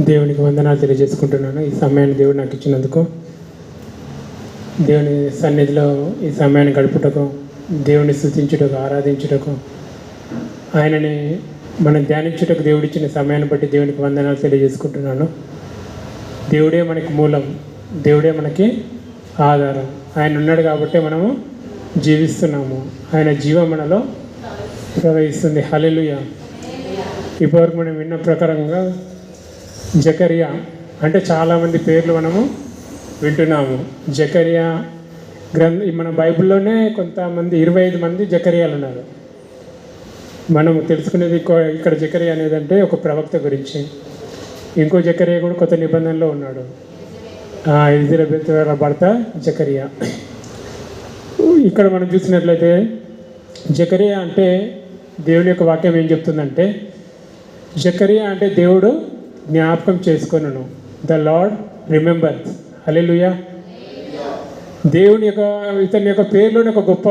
దేవునికి వందనాలు తెలియజేసుకుంటున్నాను. ఈ సమయాన్ని దేవుడు నాకు ఇచ్చినందుకు, దేవుని సన్నిధిలో ఈ సమయాన్ని గడుపుటకు, దేవుని స్తుతించుటకు, ఆరాధించుటకు, ఆయనని మనం ధ్యానించుటకు దేవుడిచ్చిన సమయాన్ని బట్టి దేవునికి వందనాలు తెలియజేసుకుంటున్నాను. దేవుడే మనకి మూలం, దేవుడే మనకి ఆధారం. ఆయన ఉన్నాడు కాబట్టి మనము జీవిస్తున్నాము. ఆయన జీవం మనలో ప్రవహిస్తుంది. హల్లెలూయా. ఇప్పటివరకు మనం విన్న ప్రకారంగా జకరియా అంటే చాలామంది పేర్లు మనము వింటున్నాము. జకరియా మన బైబిల్లోనే కొంతమంది 25 మంది జకరియాలు ఉన్నారు. మనం తెలుసుకునేది ఇక్కడ జకరియా అనేది అంటే ఒక ప్రవక్త గురించి. ఇంకో జకరియా కూడా కొత్త నిబంధనలో ఉన్నాడు. ఎలిజబెత్ భర్త జకరియా. ఇక్కడ మనం చూసినట్లయితే జకరియా అంటే దేవుని యొక్క వాక్యం ఏం చెప్తుందంటే, జకరియా అంటే దేవుడు జ్ఞాపకం చేసుకొనును. The Lord remembers. హల్లెలూయా. దేవుని యొక్క ఇతని యొక్క పేరులోని ఒక గొప్ప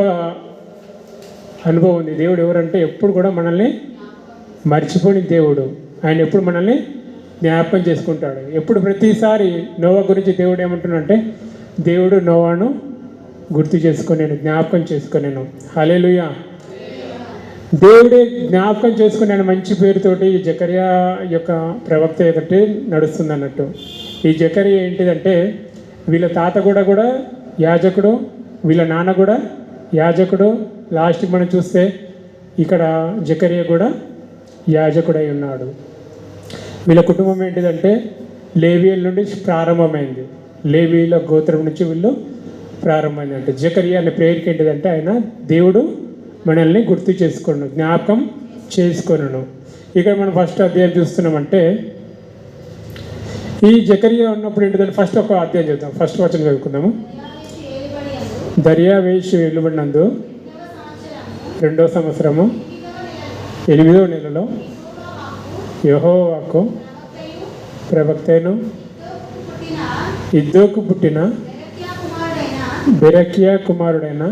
అనుభవం ఉంది. దేవుడు ఎవరంటే ఎప్పుడు కూడా మనల్ని మర్చిపోని దేవుడు. ఆయన ఎప్పుడు మనల్ని జ్ఞాపకం చేసుకుంటాడు. ఎప్పుడు ప్రతిసారి నోవా గురించి దేవుడు ఏమంటున్నాడంటే, దేవుడు నోవాను గుర్తు చేసుకునేను, జ్ఞాపకం చేసుకునేను. హల్లెలూయా. దేవుడే జ్ఞాపకం చేసుకునే మంచి పేరుతోటి ఈ జకరియా యొక్క ప్రవక్త ఒకటి నడుస్తుంది అన్నట్టు. ఈ జకరియా ఏంటిదంటే, వీళ్ళ తాత కూడా యాజకుడు, వీళ్ళ నాన్న కూడా యాజకుడు. లాస్ట్కి మనం చూస్తే ఇక్కడ జకరియా కూడా యాజకుడై ఉన్నాడు. వీళ్ళ కుటుంబం ఏంటిదంటే లేవీయుల నుండి ప్రారంభమైంది. లేవీయుల గోత్రం నుంచి వీళ్ళు ప్రారంభమైంది. అంటే జకరియా అనే పేరుకి ఏంటిదంటే ఆయన దేవుడు మనల్ని గుర్తు చేసుకున్నాను, జ్ఞాపకం చేసుకున్నాను. ఇక్కడ మనం ఫస్ట్ అధ్యాయం చూస్తున్నామంటే, ఈ జకరియా ఉన్నప్పుడు ఏంటిదంటే ఫస్ట్ ఒక అధ్యాయం చూద్దాం. ఫస్ట్ వచనం చదువుకుందాము. దర్యావేషు ఏలుబడినందు 2వ సంవత్సరము 8వ నెలలో యెహోవాకు ప్రవక్తను ఇద్దోకు పుట్టిన బెరక్యా కుమారుడైన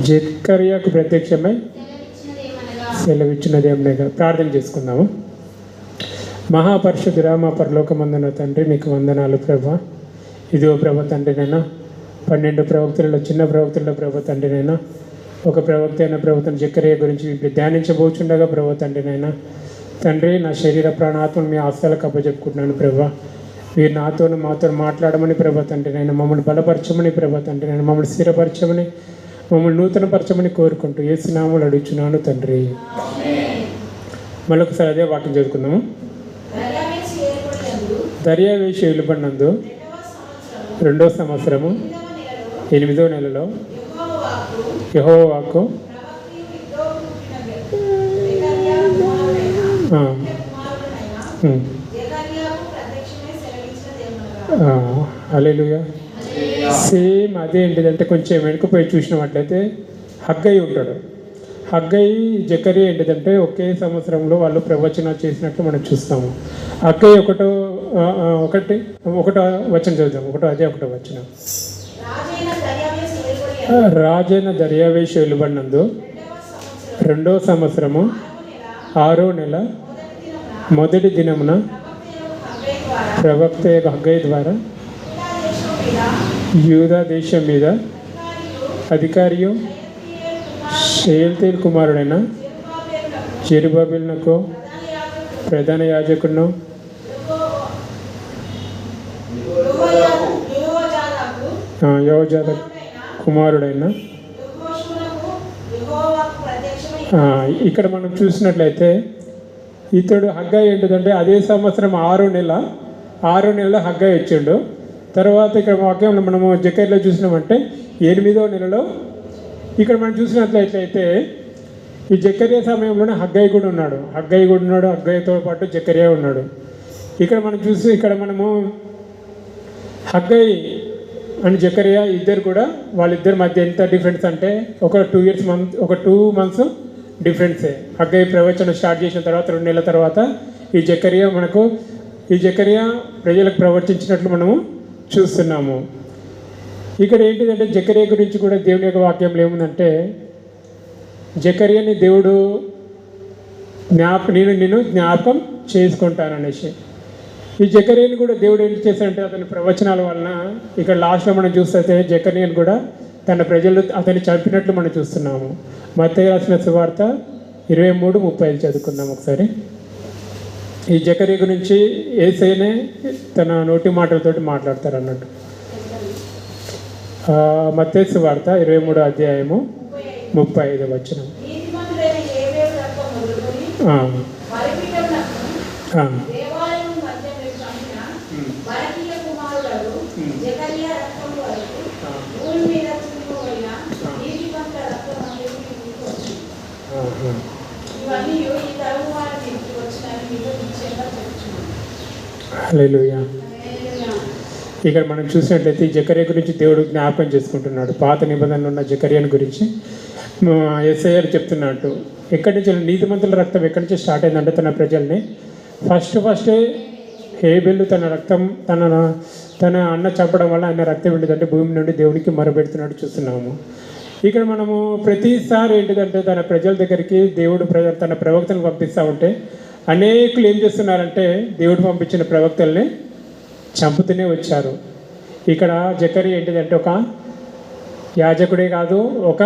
జకర్యాకు ప్రత్యక్షమై సెలవిచ్చినదేమనగా. ప్రార్థన చేసుకుందాము. మహాపరిశుద్ధుడా, మా పరలోకమందున తండ్రి, నీకు వందనాలు ప్రభా. ఇదిగో ప్రభా తండ్రి, నేను 12 ప్రవక్తలలో చిన్న ప్రవక్తలలో ప్రభా తండ్రి, నేను ఒక ప్రవక్త అయిన ప్రవక్తను జకరియా గురించి ఇప్పుడు ధ్యానించబోచుండగా ప్రభా తండ్రి, నేను తండ్రి నా శరీర ప్రాణాత్మను మీ ఆస్థలకు అప్పచెప్పుకుంటున్నాను ప్రభా. మీరు మాతో మాట్లాడమని ప్రభా తండ్రి, నేను మమ్మల్ని బలపరచమని ప్రభా తండ్రి, నేను మమ్మల్ని స్థిరపరచమని, మమ్మల్ని నూతనపరచమని కోరుకుంటూ యేసు నామములో అడుగుచున్నాను తండ్రి. మళ్ళొకసారి అదే వాక్యం చదువుకుందాము. దర్యావేషు ఏలుబడినందు 2వ సంవత్సరము 8వ నెలలో యెహోవాకు హల్లెలూయా. సేమ్ అదే ఏంటిదంటే కొంచెం వెనుకపోయి చూసినట్లయితే హగ్గయి ఉంటాడు. హగ్గయి జకరియా ఏంటిదంటే ఒకే సంవత్సరంలో వాళ్ళు ప్రవచనాలు చేసినట్లు మనం చూస్తాము. హగ్గయి ఒకటో వచనం చదువుతాం. 1వ వచనం. రాజైన దర్యావేషు ఏలుబడినందు 2వ సంవత్సరము 6వ నెల మొదటి దినమున ప్రవక్త హగ్గయి ద్వారా యూదా దేశం మీద అధికారియు షయల్తీయేలు కుమారుడైన జెరుబ్బాబెలునకు ప్రధాన యాజకుడును యెహోజాదాకు కుమారుడైన. ఇక్కడ మనం చూసినట్లయితే ఇతడు హగ్గయి ఏంటిదంటే అదే సంవత్సరం 6వ నెల హగ్గయి వచ్చిండు. తర్వాత ఇక్కడ వాక్యంలో మనము జకర్యాలో చూసినామంటే 8వ నెలలో ఇక్కడ మనం చూసినట్లయితే ఈ జకర్యా సమయంలోనే హగ్గయి కూడా ఉన్నాడు. హగ్గయితో పాటు జకర్యా ఉన్నాడు. ఇక్కడ మనం మనము హగ్గయి అండ్ జకర్యా ఇద్దరు కూడా వాళ్ళిద్దరి మధ్య ఎంత డిఫరెన్స్ అంటే ఒక 2 months డిఫరెన్సే. హగ్గయి ప్రవచనం స్టార్ట్ చేసిన తర్వాత 2 నెలల తర్వాత ఈ జకర్యా ప్రజలకు ప్రవర్తించినట్లు మనము చూస్తున్నాము. ఇక్కడ ఏంటిదంటే జకర్యా గురించి కూడా దేవుని యొక్క వాక్యంలో ఏముందంటే, జకర్యాని దేవుడు నిన్ను జ్ఞాపకం చేసుకుంటాననేసి. ఈ జకర్యాని కూడా దేవుడు ఏం చేశాడంటే అతని ప్రవచనాల వలన ఇక్కడ లాస్ట్లో మనం చూస్తే జకర్యాని కూడా తన ప్రజలు అతన్ని చంపినట్లు మనం చూస్తున్నాము. మత్తయి రాసిన సువార్త 23:35 చదువుకుందాం ఒకసారి. ఈ జకర్యా గురించి యేసయ్యనే తన నోటి మాటలతోటి మాట్లాడతారు అన్నట్టు. మత్తయి సువార్త 23:35 హల్లెలూయా. ఇక్కడ మనం చూసినట్లయితే ఈ జకర్యా గురించి దేవుడు జ్ఞాపకం చేసుకుంటున్నాడు. పాత నిబంధనలు ఉన్న జకర్యాని గురించి యేసయ్య చెప్తున్నట్టు, ఎక్కడి నుంచి నీతిమంతుల రక్తం ఎక్కడి నుంచి స్టార్ట్ అయిందంటే తన ప్రజల్ని ఫస్టే హేబెలు తన రక్తం తన అన్న చంపడం వల్ల ఆయన రక్తం ఏంటిదంటే భూమి నుండి దేవునికి మొరపెడుతున్నట్టు చూస్తున్నాము. ఇక్కడ మనము ప్రతిసారి ఏంటిదంటే తన ప్రజల దగ్గరికి దేవుడు తన ప్రవక్తలను పంపిస్తూ ఉంటే అనేకులు ఏం చేస్తున్నారంటే దేవుడు పంపించిన ప్రవక్తల్ని చంపుతూనే వచ్చారు. ఇక్కడ జకర్యా ఏంటిదంటే ఒక యాజకుడే కాదు, ఒక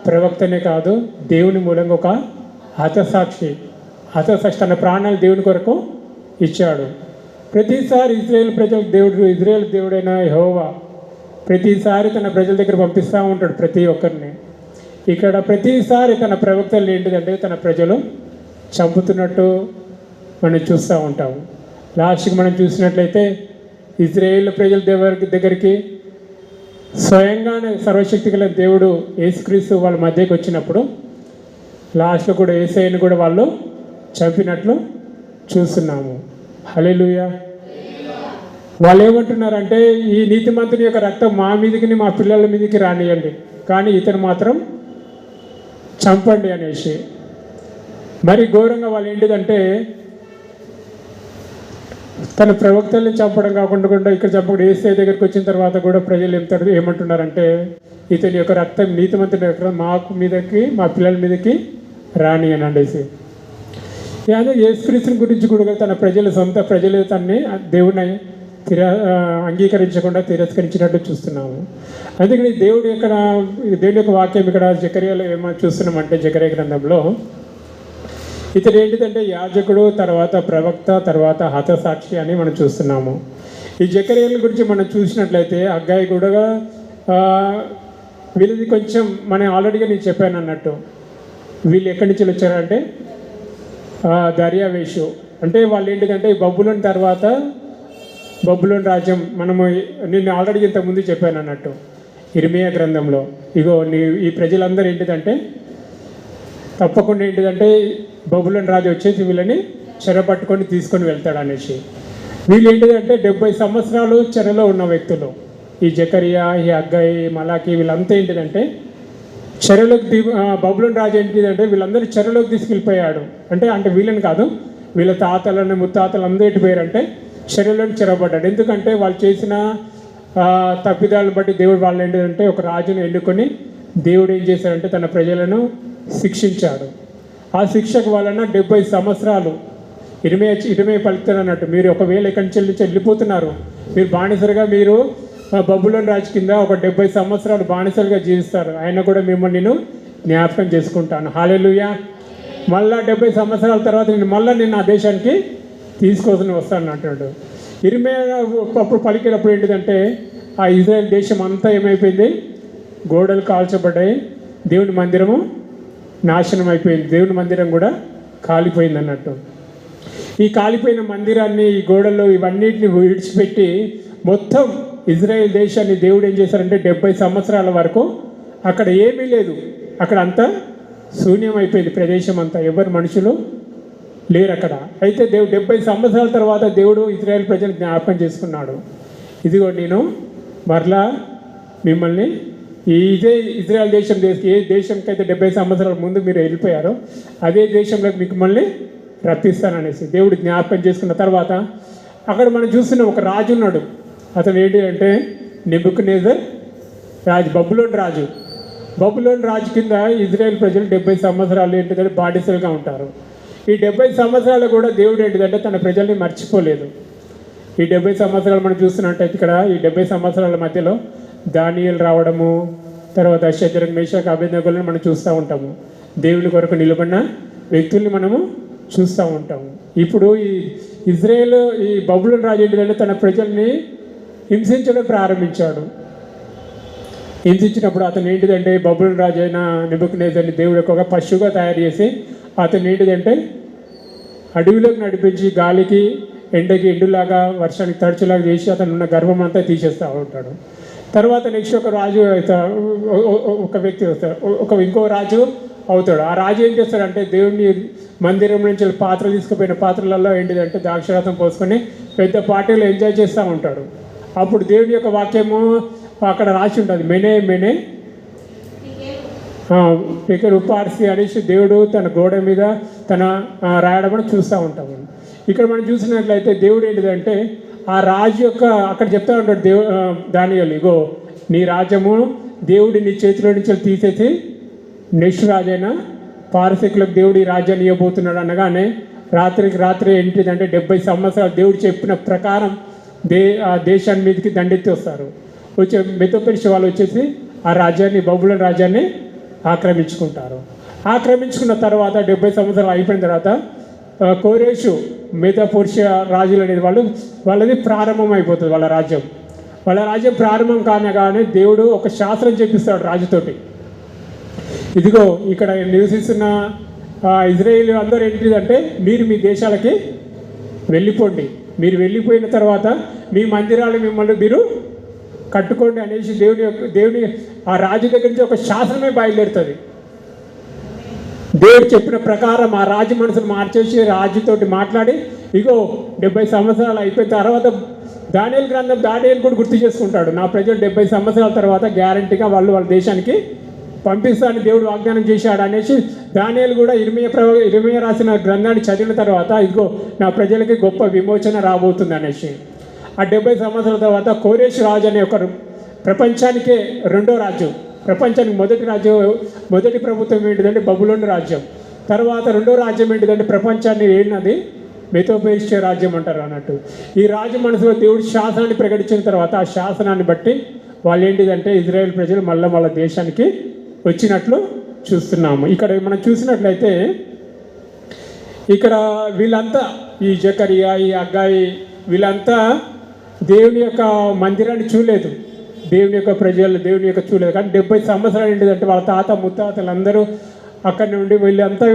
ప్రవక్తనే కాదు, దేవుని మూలంగా ఒక హతసాక్షి తన ప్రాణాలు దేవుని కొరకు ఇచ్చాడు. ప్రతిసారి ఇజ్రాయేల్ దేవుడైన యెహోవా ప్రతిసారి తన ప్రజల దగ్గర పంపిస్తూ ఉంటాడు ప్రతి ఒక్కరిని. ఇక్కడ ప్రతిసారి తన ప్రవక్తలు ఏంటిదంటే తన ప్రజలు చంపుతున్నట్టు మనం చూస్తూ ఉంటాము. లాస్ట్కి మనం చూసినట్లయితే ఇజ్రాయేల్ ప్రజల దగ్గరికి స్వయంగానే సర్వశక్తి గల దేవుడు యేసుక్రీస్తు వాళ్ళ మధ్యకి వచ్చినప్పుడు లాస్ట్లో కూడా యేసయ్యను కూడా వాళ్ళు చంపినట్లు చూస్తున్నాము. హల్లెలూయా. వాళ్ళు ఏమంటున్నారంటే ఈ నీతిమంతుని యొక్క రక్తం మా మీదకి మా పిల్లల మీదకి రానియండి, కానీ ఇతను మాత్రం చంపండి అనేసి. మరి ఘోరంగా వాళ్ళు ఏంటిదంటే తన ప్రవక్తల్ని చంపడం కాకుండా ఇక్కడ చంపకుండా యేసయ్య దగ్గరికి వచ్చిన తర్వాత కూడా ప్రజలు ఏమంటున్నారంటే ఇతని యొక్క రక్తం నీతిమంతుని రక్తం మాకు మీదకి మా పిల్లల మీదకి రాని అని అనేసి. అదే యేసుక్రీస్తుని గురించి కూడా తన సొంత ప్రజలు తన్ని దేవుని అంగీకరించకుండా తిరస్కరించినట్టు చూస్తున్నాము. అందుకని దేవుడి యొక్క వాక్యం ఇక్కడ జకర్యాలో ఏమో చూస్తున్నామంటే జకర్యా గ్రంథంలో ఇతడు ఏంటిదంటే యాజకుడు, తర్వాత ప్రవక్త, తర్వాత హతసాక్షి అని మనం చూస్తున్నాము. ఈ జకర్యాల గురించి మనం చూసినట్లయితే హగ్గయి కూడా వీళ్ళది కొంచెం మనం ఆల్రెడీగా నేను చెప్పాను అన్నట్టు. వీళ్ళు ఎక్కడి నుంచి వచ్చారంటే దర్యావేషు అంటే వాళ్ళు ఏంటిదంటే బబులోను తర్వాత బబులోను రాజ్యం నేను ఆల్రెడీ ఇంతకుముందు చెప్పాను అన్నట్టు ఇర్మియా గ్రంథంలో. ఈ ప్రజలందరూ ఏంటిదంటే తప్పకుండా ఏంటిదంటే బబులోను రాజు వచ్చేసి వీళ్ళని చెరపట్టుకొని తీసుకొని వెళ్తాడు అనేసి. వీళ్ళు ఏంటిదంటే 70 సంవత్సరాలు చెరలో ఉన్న వ్యక్తులు. ఈ జకర్యా, ఈ హగ్గయి, మలాకి వీళ్ళంతా ఏంటిదంటే చెరలోకి బబులోను రాజు ఏంటిదంటే వీళ్ళందరూ చెరలోకి తీసుకెళ్ళిపోయాడు. అంటే వీళ్ళని కాదు, వీళ్ళ తాతలను ముత్తాతలు అందరూ ఎట్టిపోయారంటే చెరలోకి చెరబడ్డాడు. ఎందుకంటే వాళ్ళు చేసిన తప్పిదాలను బట్టి దేవుడు వాళ్ళు ఏంటంటే ఒక రాజును ఎన్నుకొని దేవుడు ఏం చేశాడంటే తన ప్రజలను శిక్షించాడు. ఆ శిక్షకు వలన 70 సంవత్సరాలు ఇరవై పలుకుతారు అన్నట్టు. మీరు ఒకవేళ ఎక్కడి నుంచి వెళ్ళిపోతున్నారు, మీరు బానిసలుగా మీరు బబులోను రాజు కింద ఒక 70 సంవత్సరాలు బానిసలుగా జీవిస్తారు. ఆయన కూడా మిమ్మల్ని నేను జ్ఞాపకం చేసుకుంటాను. హల్లెలూయా. మళ్ళా 70 సంవత్సరాల తర్వాత నేను ఆ దేశానికి తీసుకొని వస్తాను అంటాడు. ఇర్మియా అప్పుడు పలికినప్పుడు ఏంటిదంటే ఆ ఇజ్రాయెల్ దేశం అంతా ఏమైపోయింది, గోడలు కాల్చబడ్డాయి, దేవుని మందిరము నాశనం అయిపోయింది, దేవుని మందిరం కూడా కాలిపోయింది అన్నట్టు. ఈ కాలిపోయిన మందిరాన్ని, ఈ గోడల్లో ఇవన్నిటిని విడిచిపెట్టి మొత్తం ఇజ్రాయెల్ దేశాన్ని దేవుడు ఏం చేశారంటే 70 సంవత్సరాల వరకు అక్కడ ఏమీ లేదు, అక్కడ అంతా శూన్యం అయిపోయింది ప్రదేశం అంతా, ఎవరు మనుషులు లేరు అక్కడ. అయితే దేవుడు 70 సంవత్సరాల తర్వాత దేవుడు ఇజ్రాయెల్ ప్రజలు జ్ఞాపకం చేసుకున్నాడు. ఇదిగో నేను మరలా మిమ్మల్ని ఇదే ఇజ్రాయెల్ దేశం ఏ దేశంకైతే 70 సంవత్సరాల ముందు మీరు వెళ్ళిపోయారో అదే దేశంలోకి మిమ్మల్ని రప్పిస్తాననేసి దేవుడు జ్ఞాపకం చేసుకున్న తర్వాత అక్కడ మనం చూస్తున్న ఒక రాజు ఉన్నాడు. అతను ఏంటి అంటే నెబుకద్నెజర్ రాజు, బబులోను రాజు కింద ఇజ్రాయెల్ ప్రజలు 70 సంవత్సరాలు ఏంటిదంటే బానిసలుగా ఉంటారు. ఈ 70 సంవత్సరాలు కూడా దేవుడు ఏంటిదంటే తన ప్రజల్ని మర్చిపోలేదు. ఈ 70 సంవత్సరాలు మనం చూస్తున్నట్టయితే ఇక్కడ ఈ 70 సంవత్సరాల మధ్యలో దానియేలు రావడము, తర్వాత షద్రక్ మేషక్ అబేద్నెగోలను మనం చూస్తూ ఉంటాము. దేవుని కొరకు నిలబడిన వ్యక్తుల్ని మనము చూస్తూ ఉంటాము. ఇప్పుడు ఈ ఇజ్రాయేల్ ఈ బబులోను రాజు ఏంటిదంటే తన ప్రజల్ని హింసించడం ప్రారంభించాడు. హింసించినప్పుడు అతను ఏంటిదంటే బబులోను రాజు అయిన నెబుకద్నెజర్ని దేవుడు ఒక పశువుగా తయారు చేసి అతను ఏంటిదంటే అడవిలోకి నడిపించి గాలికి ఎండకి ఎండులాగా వర్షానికి తడుచులాగా చేసి అతను ఉన్న గర్వం అంతా తీసేస్తూ ఉంటాడు. తర్వాత నెక్స్ట్ ఒక రాజు ఒక వ్యక్తి వస్తాడు, ఇంకో రాజు అవుతాడు. ఆ రాజు ఏం చేస్తాడంటే దేవుని మందిరం నుంచి పాత్రలు తీసుకుపోయిన పాత్రలలో ఏంటిదంటే ద్రాక్షరసం పోసుకొని పెద్ద పార్టీలో ఎంజాయ్ చేస్తూ ఉంటాడు. అప్పుడు దేవుని యొక్క వాక్యము అక్కడ రాసి ఉంటుంది, మెనే మెనే ఇక్కడ ఉపార్సి అనేసి దేవుడు తన గోడ మీద తన రాయడం అని చూస్తూ ఉంటాము. ఇక్కడ మనం చూసినట్లయితే దేవుడు ఏంటిదంటే ఆ రాజు యొక్క అక్కడ చెప్తా ఉంటాడు దానియేలు, ఇగో నీ రాజ్యము దేవుడి నీ చేతిలో నుంచి తీసేసి నెక్స్ట్ రాజైన పారసీకులకు దేవుడు ఈ రాజ్యాన్ని ఇవ్వబోతున్నాడు అనగానే రాత్రికి రాత్రి ఏంటిదంటే 70 సంవత్సరాలు దేవుడు చెప్పిన ప్రకారం ఆ దేశాన్ని మీదకి దండెత్తి వస్తారు. వచ్చే మెతోపెర్షియా వాళ్ళు వచ్చేసి ఆ రాజ్యాన్ని బబులోను రాజ్యాన్ని ఆక్రమించుకుంటారు. ఆక్రమించుకున్న తర్వాత 70 సంవత్సరాలు అయిపోయిన తర్వాత కోరేషు మెతోపెర్షియా రాజులు అనేది వాళ్ళది ప్రారంభం అయిపోతుంది. వాళ్ళ రాజ్యం ప్రారంభం కానగానే దేవుడు ఒక శాస్త్రం చెప్పిస్తాడు రాజుతోటి, ఇదిగో ఇక్కడ నివసిస్తున్న ఇజ్రాయేల్ అందరూ ఏంటిదంటే మీరు మీ దేశాలకి వెళ్ళిపోండి, మీరు వెళ్ళిపోయిన తర్వాత మీ మందిరాలు మిమ్మల్ని మీరు కట్టుకోండి అనేసి దేవుని ఆ రాజు దగ్గర నుంచి ఒక శాసనమే బయలుదేరుతుంది. దేవుడు చెప్పిన ప్రకారం ఆ రాజు మనసును మార్చేసి రాజుతోటి మాట్లాడి ఇగో 70 సంవత్సరాలు అయిపోయిన తర్వాత దానియేలు గ్రంథం దానియేలు కూడా గుర్తు చేసుకుంటాడు, నా ప్రజలు 70 సంవత్సరాల తర్వాత గ్యారంటీగా వాళ్ళ దేశానికి పంపిస్తానని దేవుడు వాగ్దానం చేశాడు అనేసి దానియేలు కూడా ఇర్మీయా రాసిన గ్రంథాన్ని చదివిన తర్వాత ఇదిగో నా ప్రజలకి గొప్ప విమోచన రాబోతుంది అనేసి. ఆ 70 సంవత్సరాల తర్వాత కోరేషు రాజు అనే ఒక ప్రపంచానికే రెండో రాజు, ప్రపంచానికి మొదటి ప్రభుత్వం ఏంటిదంటే బబులోను రాజ్యం. తర్వాత రెండో రాజ్యం ఏంటిదంటే ప్రపంచాన్ని ఏడినది మెతోపెర్షియా రాజ్యం అంటారు అన్నట్టు. ఈ రాజు మనసులో దేవుడు శాసనాన్ని ప్రకటించిన తర్వాత ఆ శాసనాన్ని బట్టి వాళ్ళు ఏంటిదంటే ఇజ్రాయేల్ ప్రజలు మళ్ళా దేశానికి వచ్చినట్లు చూస్తున్నాము. ఇక్కడ మనం చూసినట్లయితే ఇక్కడ వీళ్ళంతా ఈ జకరియా ఈ హగ్గాయి వీళ్ళంతా దేవుని యొక్క మందిరాన్ని చూడలేదు, దేవుని యొక్క ప్రజలు దేవుని యొక్క చూడలేదు. కానీ 70 సంవత్సరాలు ఏంటిదంటే వాళ్ళ తాత ముత్తాతలందరూ అక్కడి నుండి వీళ్ళంతా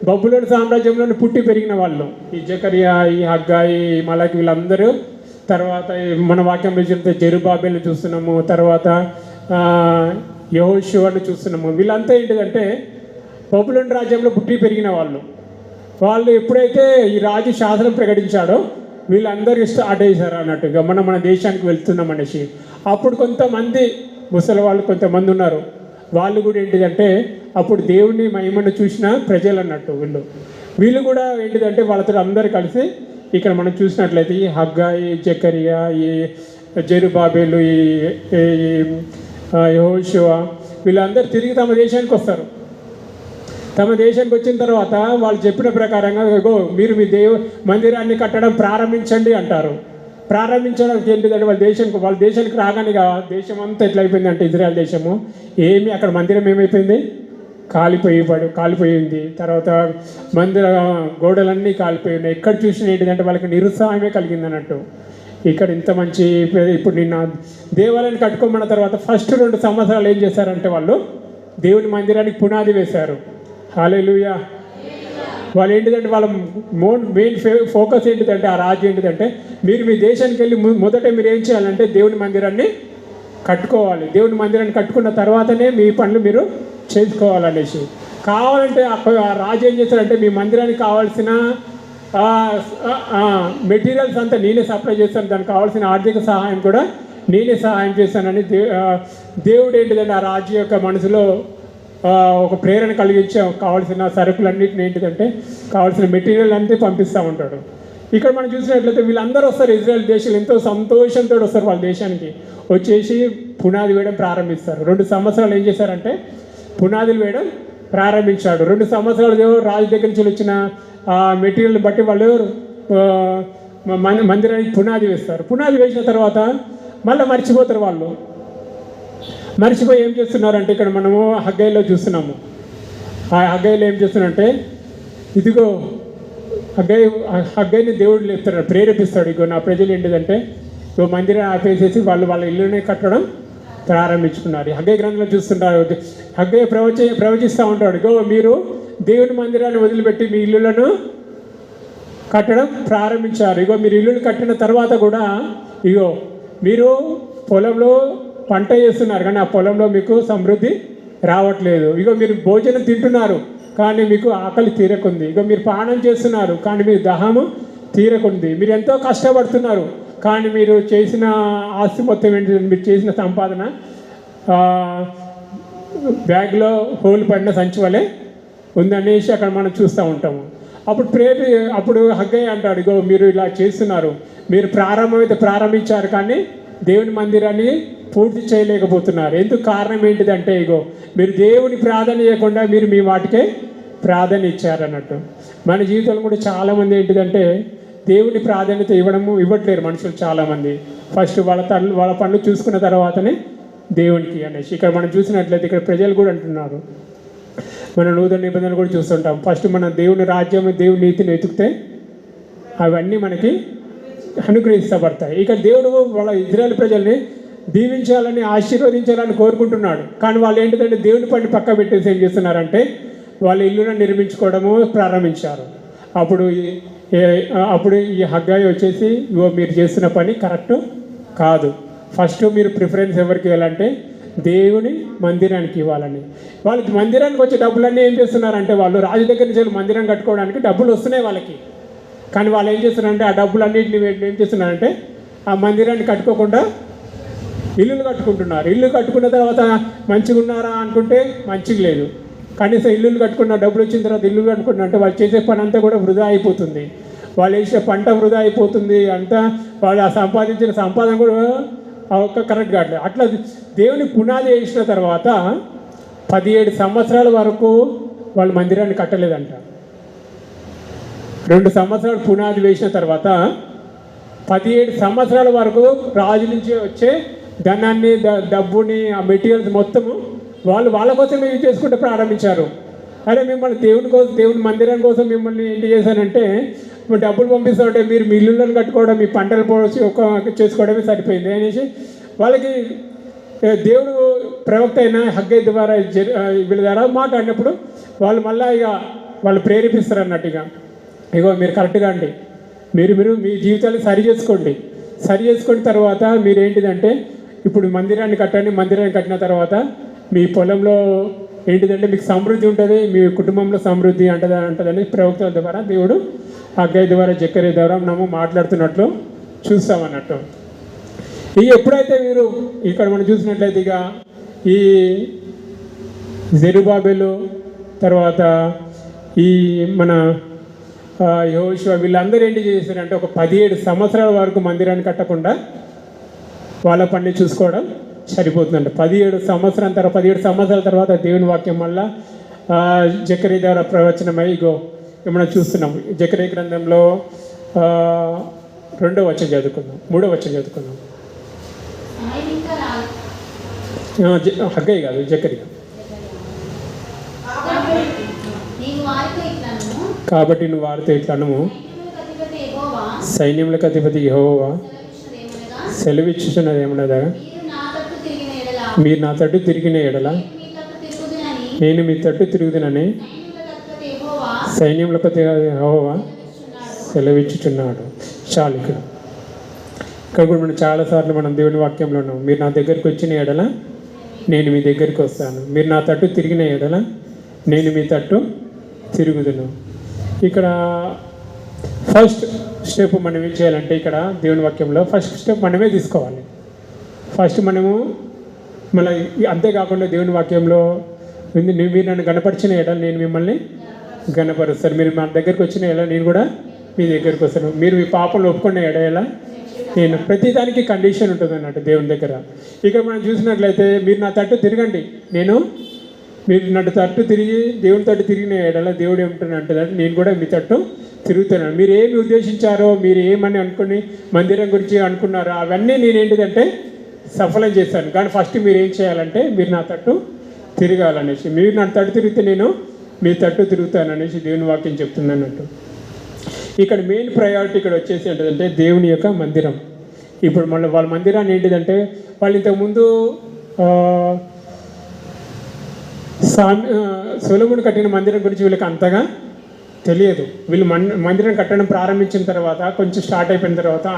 బబులోను సామ్రాజ్యంలోనే పుట్టి పెరిగిన వాళ్ళు. ఈ జకరియా ఈ హగ్గాయి మలాకి వీళ్ళందరూ తర్వాత మన వాక్యంలో చూస్తే జెరుబ్బాబెల్ని చూస్తున్నాము, తర్వాత యెహోషువను చూస్తున్నాము. వీళ్ళంతా ఏంటిదంటే బబులోను రాజ్యంలో పుట్టి పెరిగిన వాళ్ళు ఎప్పుడైతే ఈ రాజు శాసనం ప్రకటించాడో వీళ్ళందరూ స్టార్ట్ చేశారు అన్నట్టుగా మన దేశానికి వెళ్తున్నాం అనేసి. అప్పుడు కొంతమంది ముసలి వాళ్ళు కొంతమంది ఉన్నారు, వాళ్ళు కూడా ఏంటిదంటే అప్పుడు దేవుని మహిమను చూసిన ప్రజలు అన్నట్టు వీళ్ళు కూడా ఏంటిదంటే వాళ్ళతో అందరూ కలిసి ఇక్కడ మనం చూసినట్లయితే ఈ హగ్గాయి జకరియా ఈ జెరుబ్బాబెలు ఈ యెహోషువ వీళ్ళందరూ తిరిగి తమ దేశానికి వస్తారు. తమ దేశానికి వచ్చిన తర్వాత వాళ్ళు చెప్పిన ప్రకారంగా మీరు మీ మందిరాన్ని కట్టడం ప్రారంభించండి అంటారు. ప్రారంభించడానికి ఏంటిదంటే వాళ్ళ దేశానికి రాగానే దేశం అంతా ఎట్లయిపోయింది అంటే ఇజ్రాయెల్ దేశము అక్కడ మందిరం ఏమైపోయింది, కాలిపోయింది. తర్వాత మందిర గోడలన్నీ కాలిపోయి ఎక్కడ చూసినా ఏంటిదంటే వాళ్ళకి నిరుత్సాహమే కలిగింది అన్నట్టు. ఇక్కడ ఇంత మంచి ఇప్పుడు నిన్న దేవాలయాన్ని కట్టుకోమన్న తర్వాత ఫస్ట్ 2 సంవత్సరాలు ఏం చేశారంటే వాళ్ళు దేవుని మందిరానికి పునాది వేశారు. హల్లెలూయా. వాళ్ళు ఏంటిదంటే వాళ్ళ మెయిన్ ఫోకస్ ఏంటిదంటే ఆ రాజు ఏంటిదంటే మీరు మీ దేశానికి వెళ్ళి మొదట మీరు ఏం చేయాలంటే దేవుని మందిరాన్ని కట్టుకోవాలి, దేవుని మందిరాన్ని కట్టుకున్న తర్వాతనే మీ పనులు మీరు చేసుకోవాలనేసి. కావాలంటే ఆ రాజు ఏం చేస్తాడంటే మీ మందిరానికి కావాల్సిన మెటీరియల్స్ అంతా నేనే సప్లై చేస్తాను, దానికి కావాల్సిన ఆర్థిక సహాయం కూడా నేనే సహాయం చేస్తానని దేవుడు ఏంటిదంటే ఆ రాజు యొక్క మనసులో ఒక ప్రేరణ కలిగించే కావాల్సిన సరుకులన్నింటినీ ఏంటిదంటే కావాల్సిన మెటీరియల్ అంతే పంపిస్తూ ఉంటాడు. ఇక్కడ మనం చూసినట్లయితే వీళ్ళందరూ వస్తారు, ఇజ్రాయెల్ దేశాలు ఎంతో సంతోషంతో వస్తారు వాళ్ళ దేశానికి. వచ్చేసి పునాది వేయడం ప్రారంభిస్తారు. 2 సంవత్సరాలు ఏం చేశారంటే పునాదులు వేయడం ప్రారంభించాడు. 2 సంవత్సరాలు దేవుడు రాజు దగ్గర నుంచి వచ్చిన మెటీరియల్ని బట్టి వాళ్ళు మందిరానికి పునాది వేస్తారు. పునాది వేసిన తర్వాత మళ్ళీ మర్చిపోతారు. వాళ్ళు మర్చిపోయి ఏం చేస్తున్నారంటే ఇక్కడ మనము హగ్గైలో చూస్తున్నాము. ఆ హగ్గైలో ఏం చేస్తున్నారంటే ఇదిగో హగ్గైని దేవుడు లేపుతాడు, ప్రేరేపిస్తాడు. ఇగో నా ప్రజలు ఏంటిదంటే ఇగో మందిరం ఆపేసేసి వాళ్ళు వాళ్ళ ఇల్లునే కట్టడం ప్రారంభించుకున్నారు. హగ్గై గ్రంథంలో చూస్తుంటారు. హగ్గై ప్రవచిస్తూ ఉంటాడు, ఇగో మీరు దేవుని మందిరాన్ని వదిలిపెట్టి మీ ఇల్లులను కట్టడం ప్రారంభించారు. ఇగో మీరు ఇల్లులు కట్టిన తర్వాత కూడా ఇగో మీరు పొలంలో పంట చేస్తున్నారు, కానీ ఆ పొలంలో మీకు సమృద్ధి రావట్లేదు. ఇగో మీరు భోజనం తింటున్నారు, కానీ మీకు ఆకలి తీరకుంది. ఇగో మీరు పానం చేస్తున్నారు, కానీ మీకు దాహము తీరకుంది. మీరు ఎంతో కష్టపడుతున్నారు, కానీ మీరు చేసిన ఆస్తి మొత్తం ఏంటి, మీరు చేసిన సంపాదన బ్యాగ్లో హోల్ పడిన సంచి వలె ఉందనేసి అక్కడ మనం చూస్తూ ఉంటాము. అప్పుడు హగ్గై అంటాడు, ఇగో మీరు ఇలా చేస్తున్నారు, మీరు ప్రారంభించారు కానీ దేవుని మందిరాన్ని పూర్తి చేయలేకపోతున్నారు. ఎందుకు కారణం ఏంటిదంటే ఇగో మీరు దేవుని ప్రార్థన చేయకుండా మీరు మీ వాటికే ప్రాధాన్యత ఇచ్చారన్నట్టు. మన జీవితంలో కూడా చాలామంది ఏంటిదంటే దేవుని ప్రాధాన్యత ఇవ్వట్లేరు మనుషులు చాలామంది. ఫస్ట్ వాళ్ళ పనులు చూసుకున్న తర్వాతనే దేవునికి అనేసి ఇక్కడ మనం చూసినట్లయితే ఇక్కడ ప్రజలు కూడా అంటున్నారు. మన నూతన నిబంధనలు కూడా చూస్తుంటాం. ఫస్ట్ మన దేవుని రాజ్యం దేవుని నీతిని వెతికితే అవన్నీ మనకి అనుగ్రహించబడతాయి. ఇక దేవుడు వాళ్ళ ఇజ్రాయేల్ ప్రజల్ని దీవించాలని ఆశీర్వదించాలని కోరుకుంటున్నాడు, కానీ వాళ్ళు ఏంటిదంటే దేవుని పని పక్క పెట్టేసి ఏం చేస్తున్నారంటే వాళ్ళ ఇల్లును నిర్మించుకోవడము ప్రారంభించారు. అప్పుడు ఈ హగ్గై వచ్చేసి ఇవో మీరు చేస్తున్న పని కరెక్ట్ కాదు, ఫస్ట్ మీరు ప్రిఫరెన్స్ ఎవరికి ఇవ్వాలంటే దేవుని మందిరానికి ఇవ్వాలని. వాళ్ళకి మందిరానికి వచ్చే డబ్బులన్నీ ఏం చేస్తున్నారంటే వాళ్ళు రాజు దగ్గర నుంచి మందిరం కట్టుకోవడానికి డబ్బులు వస్తున్నాయి వాళ్ళకి, కానీ వాళ్ళు ఏం చేస్తున్నారంటే ఆ డబ్బులన్నింటినీ ఏం చేస్తున్నారంటే ఆ మందిరాన్ని కట్టుకోకుండా ఇల్లులు కట్టుకుంటున్నారు. ఇల్లు కట్టుకున్న తర్వాత మంచిగా ఉన్నారా అనుకుంటే మంచిగా లేదు. కనీసం ఇల్లులు కట్టుకున్న డబ్బులు వచ్చిన తర్వాత ఇల్లు కట్టుకున్నా అంటే వాళ్ళు చేసే పని అంతా కూడా వృధా అయిపోతుంది, వాళ్ళు వేసే పంట వృధా అయిపోతుంది, అంతా వాళ్ళు ఆ సంపాదించిన సంపాదన కూడా కరెక్ట్ కావట్లేదు. అట్లా దేవుని పునాది వేసిన తర్వాత 17 సంవత్సరాల వరకు వాళ్ళు మందిరాన్ని కట్టలేదంట. 2 సంవత్సరాలు పునాది వేసిన తర్వాత 17 సంవత్సరాల వరకు రాజు నుంచి వచ్చే ధనాన్ని డబ్బుని ఆ మెటీరియల్స్ మొత్తము వాళ్ళ కోసం యూజ్ చేసుకుంటూ ప్రారంభించారు. అరే మిమ్మల్ని దేవుని మందిరం కోసం మిమ్మల్ని ఏంటి చేశానంటే డబ్బులు పంపిస్తుంటే మీరు మీ ఇల్లులను కట్టుకోవడం మీ పంటలు పోసి చేసుకోవడమే సరిపోయింది అనేసి వాళ్ళకి దేవుడు ప్రవక్త అయిన హగ్గై ద్వారా వీళ్ళ ద్వారా మాట్లాడినప్పుడు వాళ్ళు మళ్ళీ వాళ్ళు ప్రేరేపిస్తారు అన్నట్టుగా, ఇగో మీరు కరెక్ట్గా అండి, మీరు మీ జీవితాన్ని సరి చేసుకున్న తర్వాత మీరు ఏంటిదంటే ఇప్పుడు మందిరాన్ని కట్టండి. మందిరాన్ని కట్టిన తర్వాత మీ పొలంలో ఏంటిదంటే మీకు సమృద్ధి ఉంటుంది, మీ కుటుంబంలో సమృద్ధి అంటదని ప్రవక్తల ద్వారా దేవుడు హగ్గై ద్వారా జకర్యా ద్వారా మనము మాట్లాడుతున్నట్లు చూస్తామన్నట్టు. ఎప్పుడైతే మీరు ఇక్కడ మనం చూసినట్లయితే ఇక ఈ జెరుబాబెలు తర్వాత ఈ మన యెహోషువ వీళ్ళందరూ ఏంటి చేశారంటే ఒక 17 సంవత్సరాల వరకు మందిరాన్ని కట్టకుండా వాళ్ళ పని చూసుకోవడం సరిపోతుందంట. 17 సంవత్సరాల తర్వాత దేవుని వాక్యం వల్ల జకర్యా ద్వారా ప్రవచనమై ఇగో మనం చూస్తున్నాం. జకర్యా గ్రంథంలో 2వ వచనం చదువుకుందాం, 3వ వచనం చదువుకుందాం. హగ్గై కాదు, జకర్యా. కాబట్టి నువ్వు వారితో ఇట్లను సైన్యములకు అధిపతి యెహోవా సెలవిచ్చుచున్నది ఏమన్నదా, మీరు నా తట్టు తిరిగిన ఎడల నేను మీ తట్టు తిరుగుదునని సైన్యములకు యెహోవా సెలవిచ్చుచున్నాడు. చాలు. ఇక్కడ కూడా మనం చాలాసార్లు మనం దేవుని వాక్యంలో ఉన్నాం. మీరు నా దగ్గరికి వచ్చిన ఎడల నేను మీ దగ్గరికి వస్తాను, మీరు నా తట్టు తిరిగిన ఎడల నేను మీ తట్టు తిరుగుదును. ఇక్కడ ఫస్ట్ స్టెప్ మనం ఏం చేయాలంటే ఇక్కడ దేవుని వాక్యంలో ఫస్ట్ స్టెప్ మనమే తీసుకోవాలి. ఫస్ట్ మనము మళ్ళీ అంతేకాకుండా దేవుని వాక్యంలో మీరు నన్ను గణపరిచిన ఎడల నేను మిమ్మల్ని గణపరుస్తాను, మీరు మన దగ్గరికి వచ్చిన ఎడల నేను కూడా మీ దగ్గరికి వస్తాను, మీరు మీ పాపంలో ఒప్పుకున్న ఎడల నేను ప్రతిదానికి కండిషన్ ఉంటుంది అన్నట్టు దేవుని దగ్గర. ఇక్కడ మనం చూసినట్లయితే మీరు నా తట్టు తిరగండి, నేను మీరు నన్ను తట్టు తిరిగి దేవుని తట్టు తిరిగిన ఎడల దేవుడు ఏమంటున్నా అంటే నేను కూడా మీ తట్టు తిరుగుతున్నాను. మీరు ఏమి ఉద్దేశించారో, మీరు ఏమని అనుకుని మందిరం గురించి అనుకున్నారో అవన్నీ నేనేంటిదంటే సఫలం చేశాను. కానీ ఫస్ట్ మీరు ఏం చేయాలంటే మీరు నా తట్టు తిరగాలనేసి, మీరు నా తట్టు తిరిగితే నేను మీ తట్టు తిరుగుతాను అనేసి దేవుని వాక్యం చెప్తుంది అన్నట్టు. ఇక్కడ మెయిన్ ప్రయారిటీ ఇక్కడ వచ్చేసి ఏంటంటే దేవుని యొక్క మందిరం. ఇప్పుడు మళ్ళీ వాళ్ళ మందిరాన్ని ఏంటిదంటే వాళ్ళు ఇంతకుముందు సొలొమోను కట్టిన మందిరం గురించి వీళ్ళకి అంతగా తెలియదు. వీళ్ళు మందిరం కట్టడం ప్రారంభించిన తర్వాత కొంచెం స్టార్ట్ అయిపోయిన తర్వాత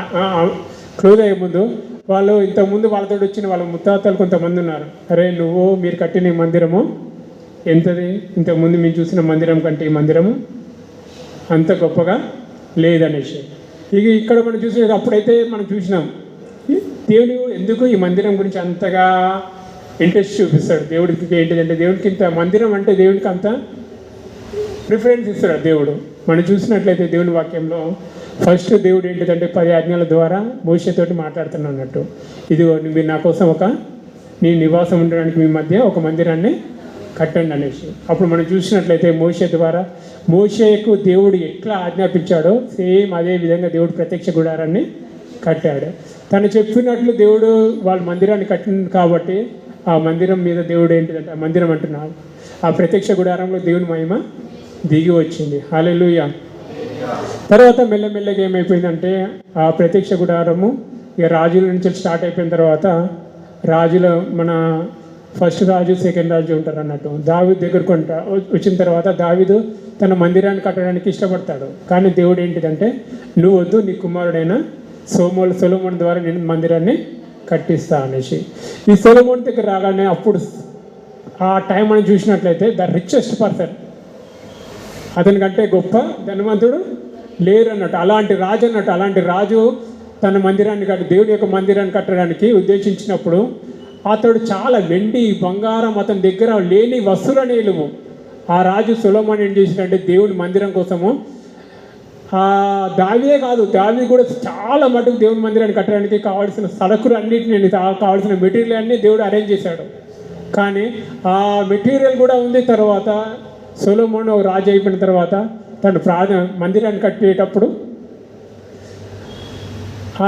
క్లోజ్ అయ్యే ముందు వాళ్ళు ఇంతకుముందు వాళ్ళతో వచ్చిన వాళ్ళ ముత్తాతలు కొంతమంది ఉన్నారు. అరే మీరు కట్టిన ఈ మందిరము ఎంతది, ఇంతకుముందు మేము చూసిన మందిరం కంటే ఈ మందిరము అంత గొప్పగా లేదనేసి. ఇక్కడ మనం చూసినది అప్పుడైతే మనం చూసినాం దేవుడు ఎందుకు ఈ మందిరం గురించి అంతగా ఇంట్రెస్ట్ చూపిస్తాడు. దేవుడికి ఏంటిదంటే దేవుడికి ఇంత మందిరం అంటే దేవుడికి అంత ప్రిఫరెన్స్ ఇస్తాడు దేవుడు. మనం చూసినట్లయితే దేవుని వాక్యంలో ఫస్ట్ దేవుడు ఏంటిదంటే 10 ఆజ్ఞల ద్వారా మోషేతోటి మాట్లాడుతున్నాడు అన్నట్టు. ఇది మీరు నా కోసం నీ నివాసం ఉండడానికి మీ మధ్య ఒక మందిరాన్ని కట్టండి అనేసి. అప్పుడు మనం చూసినట్లయితే మోషే ద్వారా మోషేకు దేవుడు ఎట్లా ఆజ్ఞాపించాడో సేమ్ అదే విధంగా దేవుడు ప్రత్యక్ష గుడారాన్ని కట్టాడు. తను చెప్పినట్లు దేవుడు వాళ్ళ మందిరాన్ని కట్టింది కాబట్టి ఆ మందిరం మీద దేవుడు ఏంటిదంటే ఆ మందిరం అంటున్నాడు ఆ ప్రత్యక్ష గుడారంలో దేవుని మహిమ దిగి వచ్చింది. హల్లెలూయా. తర్వాత మెల్లమెల్లగా ఏమైపోయిందంటే ఆ ప్రత్యక్ష గుడారము రాజుల నుంచి స్టార్ట్ అయిపోయిన తర్వాత మన ఫస్ట్ రాజు సెకండ్ రాజు ఉంటారు అన్నట్టు. దావీదు దగ్గరకు వచ్చిన తర్వాత దావీదు తన మందిరాన్ని కట్టడానికి ఇష్టపడతాడు. కానీ దేవుడు ఏంటిదంటే నువ్వు వద్దు, నీ కుమారుడైన సొలొమోను ద్వారా నేను మందిరాన్ని కట్టిస్తా అనేసి. ఈ సొలొమోను దగ్గర రాగానే అప్పుడు ఆ టైం మనం చూసినట్లయితే ద రిచెస్ట్ పర్సన్, అతని కంటే గొప్ప ధనవంతుడు లేరు అన్నట్టు. అలాంటి రాజు తన మందిరాన్ని దేవుడి యొక్క మందిరాన్ని కట్టడానికి ఉద్దేశించినప్పుడు అతడు చాలా వెండి బంగారం అతని దగ్గర లేని వస్తువులనే లేవు. ఆ రాజు సొలొమోను ఏం చేసినంటే దేవుడి మందిరం కోసము దావీదే కాదు, దావీదు కూడా చాలా మటుకు దేవుని మందిరాన్ని కట్టడానికి కావాల్సిన సరుకులు అన్నిటిని కావాల్సిన మెటీరియల్ అన్నీ దేవుడు అరేంజ్ చేశాడు. కానీ ఆ మెటీరియల్ కూడా ఉంది. తర్వాత సొలొమోను రాజు అయిపోయిన తర్వాత తను మందిరాన్ని కట్టేటప్పుడు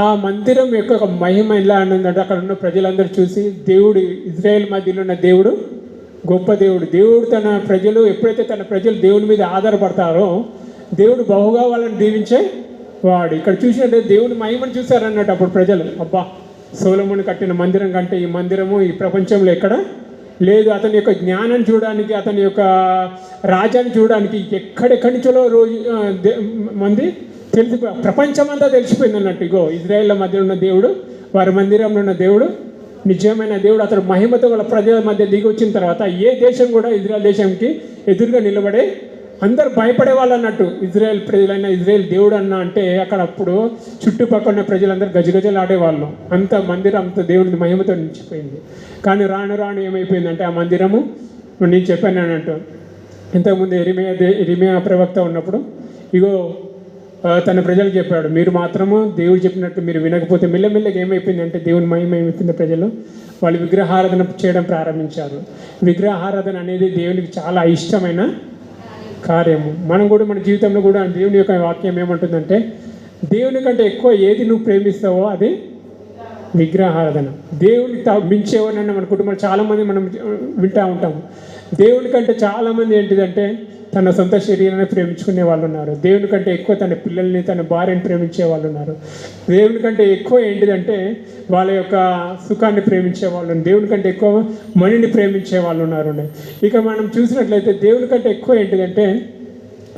ఆ మందిరం యొక్క మహిమ ఎలా అన్నదంటే అక్కడ ఉన్న ప్రజలందరూ చూసి దేవుడు ఇజ్రాయేల్ మధ్యలో ఉన్న దేవుడు గొప్ప దేవుడు. తన ప్రజలు ఎప్పుడైతే తన ప్రజలు దేవుని మీద ఆధారపడతారో దేవుడు బహుగా వాళ్ళని దీవించే వాడు. ఇక్కడ చూసినట్టు దేవుని మహిమను చూశారన్నట్టు అప్పుడు ప్రజలు. అబ్బా, సొలొమోను కట్టిన మందిరం కంటే ఈ మందిరము ఈ ప్రపంచంలో ఎక్కడ లేదు. అతని యొక్క జ్ఞానం చూడడానికి, అతని యొక్క రాజ్యాన్ని చూడడానికి ఎక్కడెక్కడి నుంచో మంది ప్రపంచమంతా తెలిసిపోయింది అన్నట్టు. ఇగో ఇజ్రాయేళ్ల మధ్య ఉన్న దేవుడు, వారి మందిరంలో ఉన్న దేవుడు నిజమైన దేవుడు. అతడు మహిమతో వాళ్ళ ప్రజల మధ్య దిగి వచ్చిన తర్వాత ఏ దేశం కూడా ఇజ్రాయెల్ దేశానికి ఎదురుగా నిలబడే అందరు భయపడే వాళ్ళు అన్నట్టు. ఇజ్రాయెల్ ప్రజలైనా ఇజ్రాయెల్ దేవుడు అన్న అంటే అక్కడ అప్పుడు చుట్టుపక్కల ఉన్న ప్రజలందరూ గజగజలు ఆడేవాళ్ళు. అంత మందిరం అంత దేవుడి మహిమతో నిలిచిపోయింది. కానీ రాను ఏమైపోయిందంటే ఆ మందిరము నేను చెప్పాను అన్నట్టు. ఇంతకుముందు ఇర్మియా ప్రవక్త ఉన్నప్పుడు ఇగో తన ప్రజలకు చెప్పాడు, మీరు మాత్రము దేవుడు చెప్పినట్టు మీరు వినకపోతే మెల్లమెల్లగా ఏమైపోయిందంటే దేవుని మహిమ ఏమైపోయింది, ప్రజలు వాళ్ళు విగ్రహారాధన చేయడం ప్రారంభించారు. విగ్రహారాధన అనేది దేవునికి చాలా ఇష్టమైన కార్యము. మనం కూడా మన జీవితంలో కూడా దేవుని యొక్క వాక్యం ఏమంటుందంటే దేవుని కంటే ఎక్కువ ఏది నువ్వు ప్రేమిస్తావో అది విగ్రహారాధన. దేవుని మించేవారన్నా మన కుటుంబంలో చాలామంది మనం వింటూ ఉంటాము. దేవుని కంటే చాలామంది ఏంటిదంటే తన సొంత శరీరాన్ని ప్రేమించుకునే వాళ్ళు ఉన్నారు. దేవుని కంటే ఎక్కువ తన పిల్లల్ని తన భార్యని ప్రేమించే వాళ్ళు ఉన్నారు. దేవుని కంటే ఎక్కువ ఏంటిదంటే వాళ్ళ యొక్క సుఖాన్ని ప్రేమించే వాళ్ళు, దేవుని కంటే ఎక్కువ మనీని ప్రేమించే వాళ్ళు ఉన్నారు. ఇక మనం చూసినట్లయితే దేవుని కంటే ఎక్కువ ఏంటిదంటే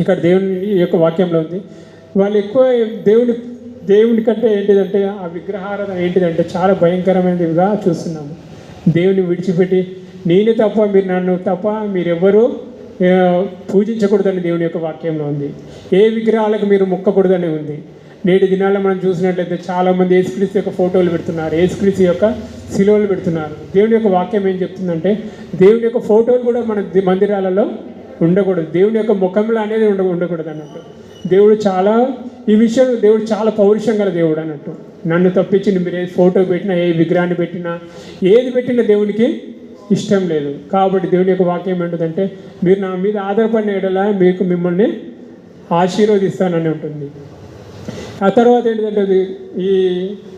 ఇక్కడ దేవుని యొక్క వాక్యంలో ఉంది, వాళ్ళు ఎక్కువ దేవుని కంటే ఏంటిదంటే ఆ విగ్రహారాధన ఏంటిదంటే చాలా భయంకరమైనదిగా చూస్తున్నాము. దేవుని విడిచిపెట్టి నేనే తప్ప మీరు నన్ను తప్ప మీరెవ్వరూ పూజించకూడదని దేవుని యొక్క వాక్యంలో ఉంది. ఏ విగ్రహాలకు మీరు మొక్కకూడదని ఉంది. నేటి దినాల్లో మనం చూసినట్లయితే చాలామంది యేసుక్రీస్తు యొక్క ఫోటోలు పెడుతున్నారు, యేసుక్రీస్తు యొక్క శిలువలు పెడుతున్నారు. దేవుని యొక్క వాక్యం ఏం చెప్తుందంటే దేవుని యొక్క ఫోటోలు కూడా మన మందిరాలలో ఉండకూడదు. దేవుని యొక్క ముఖంలో అనేది ఉండకూడదు అన్నట్టు. ఈ విషయం దేవుడు చాలా పౌరుషం గల దేవుడు అన్నట్టు. నన్ను తప్పించి మీరు ఏ ఫోటో పెట్టినా, ఏ విగ్రహాన్ని పెట్టినా, ఏది పెట్టినా దేవునికి ఇష్టం లేదు. కాబట్టి దేవుని యొక్క వాక్యం ఏంటంటే మీరు నా మీద ఆధారపడిన ఎడల మీకు మిమ్మల్ని ఆశీర్వదిస్తానని ఉంటుంది. ఆ తర్వాత ఏంటంటే ఈ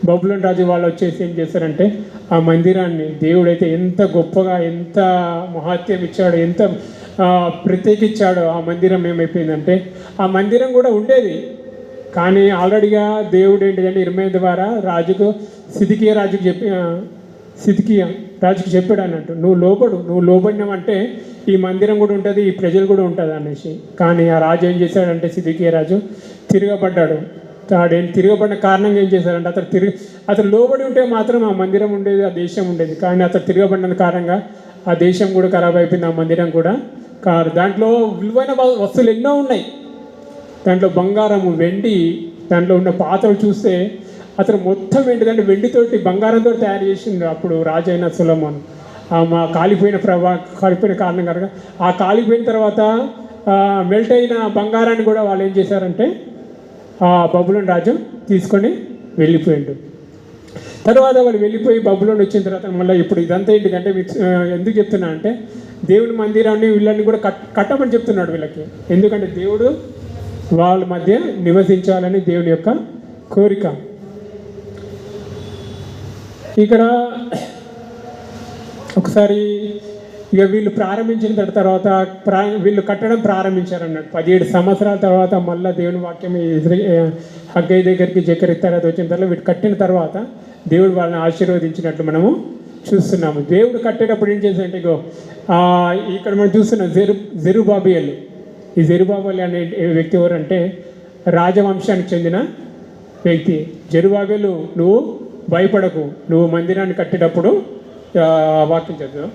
బబులోను రాజు వాళ్ళు వచ్చేసి ఏం చేస్తారంటే ఆ మందిరాన్ని దేవుడైతే ఎంత గొప్పగా ఎంత మహత్యం ఇచ్చాడో ఎంత ప్రత్యేకించాడో ఆ మందిరం ఏమైపోయిందంటే ఆ మందిరం కూడా ఉండేది. కానీ ఆల్రెడీగా దేవుడు ఏంటిదంటే ఇర్మీయా ద్వారా రాజుకు సిద్కియా రాజుకు చెప్పాడు అన్నట్టు, నువ్వు లోబడినావంటే ఈ మందిరం కూడా ఉంటుంది, ఈ ప్రజలు కూడా ఉంటుంది అనేసి. కానీ ఆ రాజు ఏం చేశాడంటే సిద్కియా రాజు తిరగబడ్డాడు. తిరగబడిన కారణంగా ఏం చేశాడంటే అతను లోబడి ఉంటే మాత్రం ఆ మందిరం ఉండేది, ఆ దేశం ఉండేది. కానీ అతను తిరగబడిన కారణంగా ఆ దేశం కూడా ఖరాబ్ అయిపోయింది, ఆ మందిరం కూడా కారు. దాంట్లో విలువైన వస్తువులు ఎన్నో ఉన్నాయి. దాంట్లో బంగారము, వెండి, దాంట్లో ఉన్న పాత్రలు చూస్తే అతను మొత్తం ఏంటిదంటే వెండితోటి బంగారంతో తయారు చేసిండు అప్పుడు రాజైన సొలొమోను. మా కాలిపోయిన కారణం కనుక ఆ కాలిపోయిన తర్వాత మెల్ట్ అయిన బంగారాన్ని కూడా వాళ్ళు ఏం చేశారంటే ఆ బబులోను రాజు తీసుకొని వెళ్ళిపోయిండు. తర్వాత వాళ్ళు వెళ్ళిపోయి బబులోను వచ్చిన తర్వాత మళ్ళీ ఇప్పుడు ఇదంతా ఏంటిదంటే ఎందుకు చెప్తున్నా అంటే దేవుని మందిరాన్ని వీళ్ళని కూడా కట్టమని చెప్తున్నాడు వీళ్ళకి. ఎందుకంటే దేవుడు వాళ్ళ మధ్య నివసించాలని దేవుని యొక్క కోరిక. ఇక్కడ ఒకసారి ఇక వీళ్ళు ప్రారంభించిన తర్వాత వీళ్ళు కట్టడం ప్రారంభించారన్నట్టు. 17 సంవత్సరాల తర్వాత మళ్ళీ దేవుని వాక్యం హగ్గయి దగ్గరికి జకరియా తర్వాత వచ్చిన తర్వాత వీళ్ళు కట్టిన తర్వాత దేవుడు వాళ్ళని ఆశీర్వదించినట్లు మనము చూస్తున్నాము. దేవుడు కట్టేటప్పుడు ఏం చేశాడంటే ఇక్కడ మనం చూస్తున్నాం జెరుబాబెలు. ఈ జెరుబాబెలు అనే వ్యక్తి ఎవరంటే రాజవంశానికి చెందిన వ్యక్తి. జెరుబాబెలు నువ్వు భయపడకు, నువ్వు మందిరాన్ని కట్టేటప్పుడు వాక్యం చదువు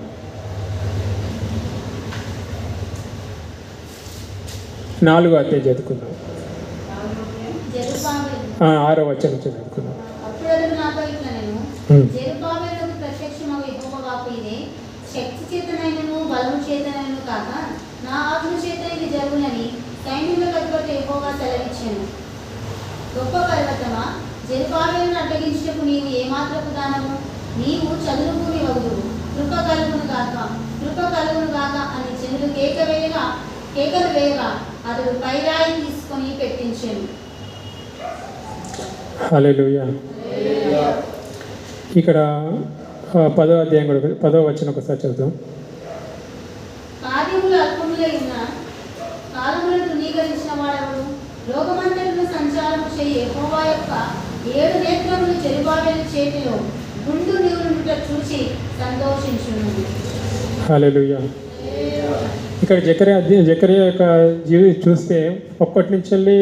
4వ అధ్యాయం చదువుకున్నాం, 6వ వచనం చదువుకున్నాం. శక్తి చేతనైనను బలము చేతనైనను కాక నా ఆత్మ చేత ఇది జరుగునని సైన్యములకు అధిపతి యెహోవా సెలవిచ్చాను. గొప్ప పర్వతమా, జెరుబాబెలును అడ్డగించుటకు నీవు ఏమాత్రపు దానము? నీవు చదును భూమి వగుదువు. కృప కలుగును గాక అని జనులు కేకలు వేయగా అతడు పైరాయి తీసుకొని పెట్టించాను. హల్లెలూయా. ఇక్కడ 10వ అధ్యాయం కూడా 10వ వచనం ఒకసారి చదువుతాం. కార్యములు అల్పములై ఉన్న కాలములను తృణీకరించిన వాడెవడు? లోకమంతటిలో సంచారం చేయి యెహోవా యొక్క 7 నేత్రములు జెరుబాబెలు చేతిలో గుండు నివులుట చూచి సంతోషించును. హల్లెలూయా. ఇక్కడ జకరియా యొక్క జీవి చూస్తే ఒక్కటి నుంచి వెళ్ళి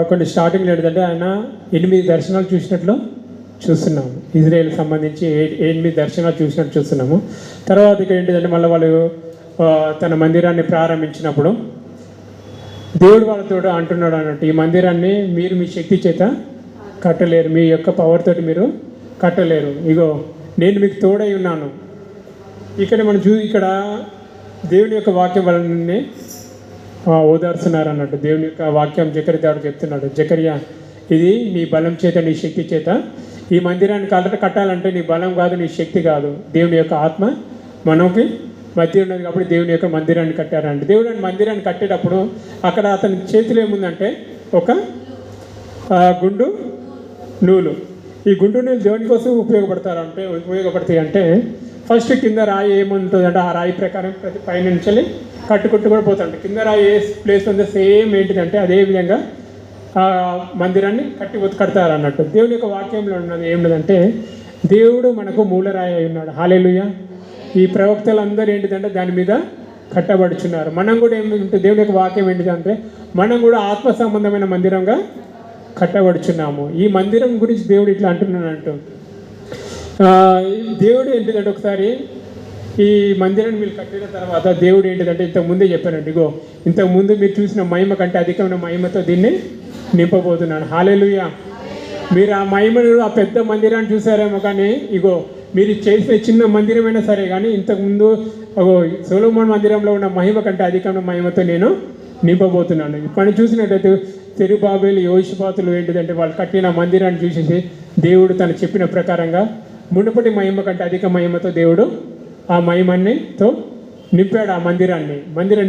కొన్ని స్టార్టింగ్ ఏంటంటే ఆయన 8 దర్శనాలు చూసినట్లు చూస్తున్నాము. ఇజ్రాయేల్ సంబంధించి 8 దర్శనాలు చూసినట్టు చూస్తున్నాము. తర్వాత ఇక్కడ ఏంటిదంటే మళ్ళీ వాళ్ళు తన మందిరాన్ని ప్రారంభించినప్పుడు దేవుడు వాళ్ళతో అంటున్నాడు అన్నట్టు, ఈ మందిరాన్ని మీరు మీ శక్తి చేత కట్టలేరు, మీ యొక్క పవర్ తోటి మీరు కట్టలేరు, ఇగో నేను మీకు తోడై ఉన్నాను. ఇక్కడ మనం ఇక్కడ దేవుని యొక్క వాక్యం వాళ్ళని ఓదార్చున్నారు అన్నట్టు. దేవుని యొక్క వాక్యం జకరియా చెప్తున్నాడు, జకరియా ఇది నీ బలం చేత నీ శక్తి చేత ఈ మందిరాన్ని కట్టాలంటే నీ బలం కాదు, నీ శక్తి కాదు, దేవుని యొక్క ఆత్మ మనకి మధ్య ఉన్నది కాబట్టి దేవుని యొక్క మందిరాన్ని కట్టారంటే. దేవుని మందిరాన్ని కట్టేటప్పుడు అక్కడ అతని చేతిలో ఏముందంటే ఒక గుండు నూలు. ఈ గుండు నూలు దేవుని కోసం ఉపయోగపడతాయి అంటే ఫస్ట్ కింద రాయి ఏముంటుందంటే ఆ రాయి ప్రకారం ప్రతి పైనుంచి కట్టుకుంటూ కూడా పోతాడు. కింద రాయి ఏ ప్లేస్ ఉందో సేమ్ ఏంటిదంటే అదే విధంగా ఆ మందిరాన్ని కడతారు అన్నట్టు. దేవుని యొక్క వాక్యంలో ఉన్నది ఏమిటంటే దేవుడు మనకు మూలరాయి అయి ఉన్నాడు. హల్లెలూయా. ఈ ప్రవక్తలందరూ ఏంటిదంటే దాని మీద కట్టబడుచున్నారు. మనం కూడా ఏమిటంటే దేవుని యొక్క వాక్యం ఏంటిదంటే మనం కూడా ఆత్మ సంబంధమైన మందిరంగా కట్టబడుచున్నాము. ఈ మందిరం గురించి దేవుడు ఇట్లా అంటున్నానంటూ దేవుడు ఏంటిదంటే ఒకసారి ఈ మందిరాన్ని మీరు కట్టిన తర్వాత దేవుడు ఏంటిదంటే ఇంతకుముందే చెప్పానండి, ఇగో ఇంతకుముందు మీరు చూసిన మహిమ కంటే అధికమైన మహిమతో దీన్ని నింపబోతున్నాను. హల్లెలూయా. మీరు ఆ మహిమను ఆ పెద్ద మందిరాన్ని చూసారేమో, కానీ ఇగో మీరు చేసిన చిన్న మందిరమైనా సరే కానీ ఇంతకుముందు సొలొమోను మందిరంలో ఉన్న మహిమ కంటే అధికమైన మహిమతో నేను నింపబోతున్నాను. ఇప్పుడు చూసినట్టయితే జెరుబాబెలు యెహోషాపాతులు ఏంటిదంటే వాళ్ళు కట్టిన మందిరాన్ని చూసేసి దేవుడు తను చెప్పిన ప్రకారంగా మునుపటి మహిమ కంటే అధిక మహిమతో దేవుడు ఆ మహిమతో నింపాడు ఆ మందిరం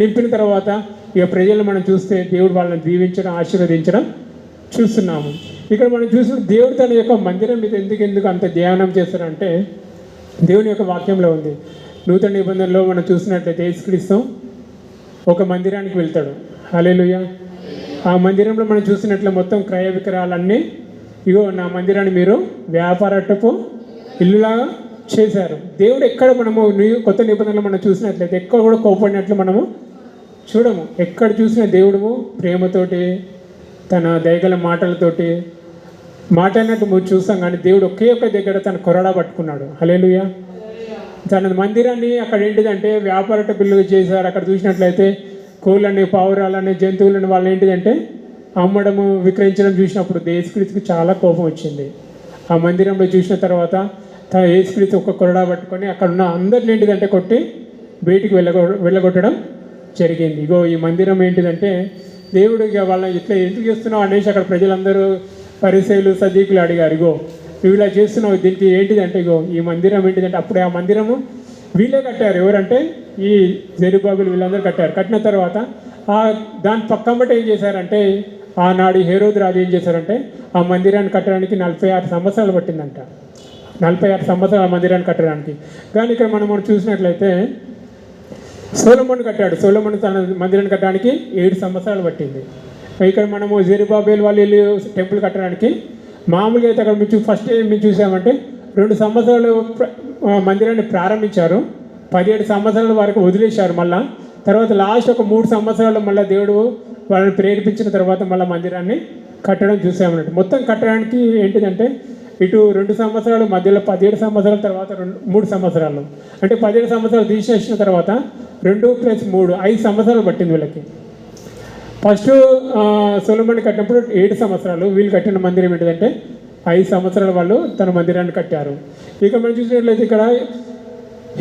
నింపిన తర్వాత ఇక ప్రజలను మనం చూస్తే దేవుడు వాళ్ళని దీవించడం ఆశీర్వదించడం చూస్తున్నాము. ఇక్కడ మనం చూసిన దేవుడు తన యొక్క మందిరం మీద ఎందుకు అంత ధ్యానం చేస్తారంటే దేవుని యొక్క వాక్యంలో ఉంది. నూతన నిబంధనలో మనం చూసినట్లయితే యేసుక్రీస్తు ఒక మందిరానికి వెళ్తాడు. హల్లెలూయా. ఆ మందిరంలో మనం చూసినట్లే మొత్తం క్రయ విక్రయాలన్నీ ఇగో నా మందిరాన్ని మీరు వ్యాపారపు ఇల్లులాగా చేశారు. దేవుడు ఎక్కడ మనము కొత్త నిబంధనలు మనం చూసినట్లయితే ఎక్కడ కూడా కోపడినట్లు మనము చూడము. ఎక్కడ చూసిన దేవుడు ప్రేమతోటి తన దయగల మాటలతోటి మాట్లాడినట్టు మీరు చూస్తాం. కానీ దేవుడు ఒకే ఒక్క దగ్గర తన కొరడా పట్టుకున్నాడు. హల్లెలూయా. తన మందిరాన్ని అక్కడ ఏంటిదంటే వ్యాపారట బిల్లుగా చేశారు. అక్కడ చూసినట్లయితే కోళ్ళని పావురాలని జంతువులని వాళ్ళు ఏంటిదంటే అమ్మడము విక్రయించడం చూసినప్పుడు యేసుక్రీస్తుకి చాలా కోపం వచ్చింది. ఆ మందిరంలో చూసిన తర్వాత యేసుక్రీస్తు ఒక కొరడా పట్టుకొని అక్కడ ఉన్న అందరిని ఏంటిదంటే కొట్టి బయటికి వెళ్ళగొట్టడం జరిగింది. ఇగో ఈ మందిరం ఏంటిదంటే దేవుడు ఇక వాళ్ళని ఇట్లా ఎందుకు చేస్తున్నావు అనేసి అక్కడ ప్రజలందరూ పరిసయ్యులు సద్దీకులు అడిగారు. ఇగో నువ్వు ఇలా చేస్తున్నావు దీనికి ఏంటిదంటే ఇగో ఈ మందిరం ఏంటిదంటే అప్పుడే ఆ మందిరము వీళ్ళే కట్టారు. ఎవరంటే ఈ జెరుబ్బాబెలు వీళ్ళందరూ కట్టారు. కట్టిన తర్వాత దాని పక్కన ఏం చేశారంటే ఆనాడు హేరోదు రాజు ఏం చేశారంటే ఆ మందిరాన్ని కట్టడానికి 46 సంవత్సరాలు పట్టిందంట. 46 సంవత్సరాలు ఆ మందిరాన్ని కట్టడానికి. కానీ ఇక్కడ మనం చూసినట్లయితే సొలొమోను కట్టాడు. సొలొమోను తన మందిరాన్ని కట్టడానికి 7 సంవత్సరాలు పట్టింది. ఇక్కడ మనము జెరుబ్బాబెలు వాళ్ళు వెళ్ళి టెంపుల్ కట్టడానికి మామూలుగా అయితే అక్కడ మేము ఫస్ట్ మేము చూసామంటే 2 సంవత్సరాలు మందిరాన్ని ప్రారంభించారు. 17 సంవత్సరాల వరకు వదిలేశారు. మళ్ళీ తర్వాత లాస్ట్ ఒక 3 సంవత్సరాలు మళ్ళీ దేవుడు వాళ్ళని ప్రేరేపించిన తర్వాత మళ్ళీ మందిరాన్ని కట్టడం చూసామన్నట్టు. మొత్తం కట్టడానికి ఏంటిదంటే ఇటు 2 సంవత్సరాలు మధ్యలో 17 సంవత్సరాల తర్వాత 3 సంవత్సరాలు అంటే 17 సంవత్సరాలు తీసేసిన తర్వాత 2 + 3 5 సంవత్సరాలు పట్టింది వీళ్ళకి. ఫస్ట్ సొలొమోను కట్టినప్పుడు 7 సంవత్సరాలు, వీళ్ళు కట్టిన మందిరం ఏంటిదంటే 5 సంవత్సరాలు వాళ్ళు తన మందిరాన్ని కట్టారు. ఇక మనం చూసినట్లయితే ఇక్కడ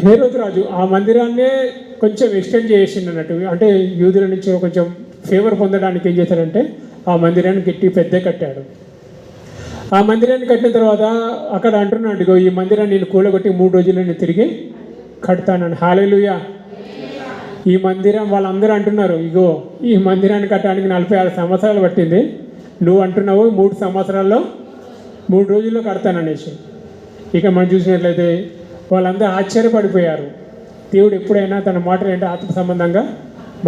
హేరోదు రాజు ఆ మందిరాన్నే కొంచెం ఎక్స్టెండ్ చేసిండు అన్నట్టు. అంటే యూదుల నుంచి కొంచెం ఫేవర్ పొందడానికి ఏం చేశారంటే ఆ మందిరాన్ని పెద్ద కట్టాడు. ఆ మందిరాన్ని కట్టిన తర్వాత అక్కడ అంటున్నాడు ఇగో ఈ మందిరాన్ని నేను కూలగొట్టి 3 రోజుల్లో నేను తిరిగి కడతానని. హల్లెలూయా. ఈ మందిరం వాళ్ళందరూ అంటున్నారు ఇగో ఈ మందిరాన్ని కట్టడానికి 46 సంవత్సరాలు పట్టింది, నువ్వు అంటున్నావు 3 సంవత్సరాల్లో 3 రోజుల్లో కడతాననేసి. ఇక మనం చూసినట్లయితే వాళ్ళందరూ ఆశ్చర్యపడిపోయారు. దేవుడు ఎప్పుడైనా తన మాటలు అంటే ఆత్మ సంబంధంగా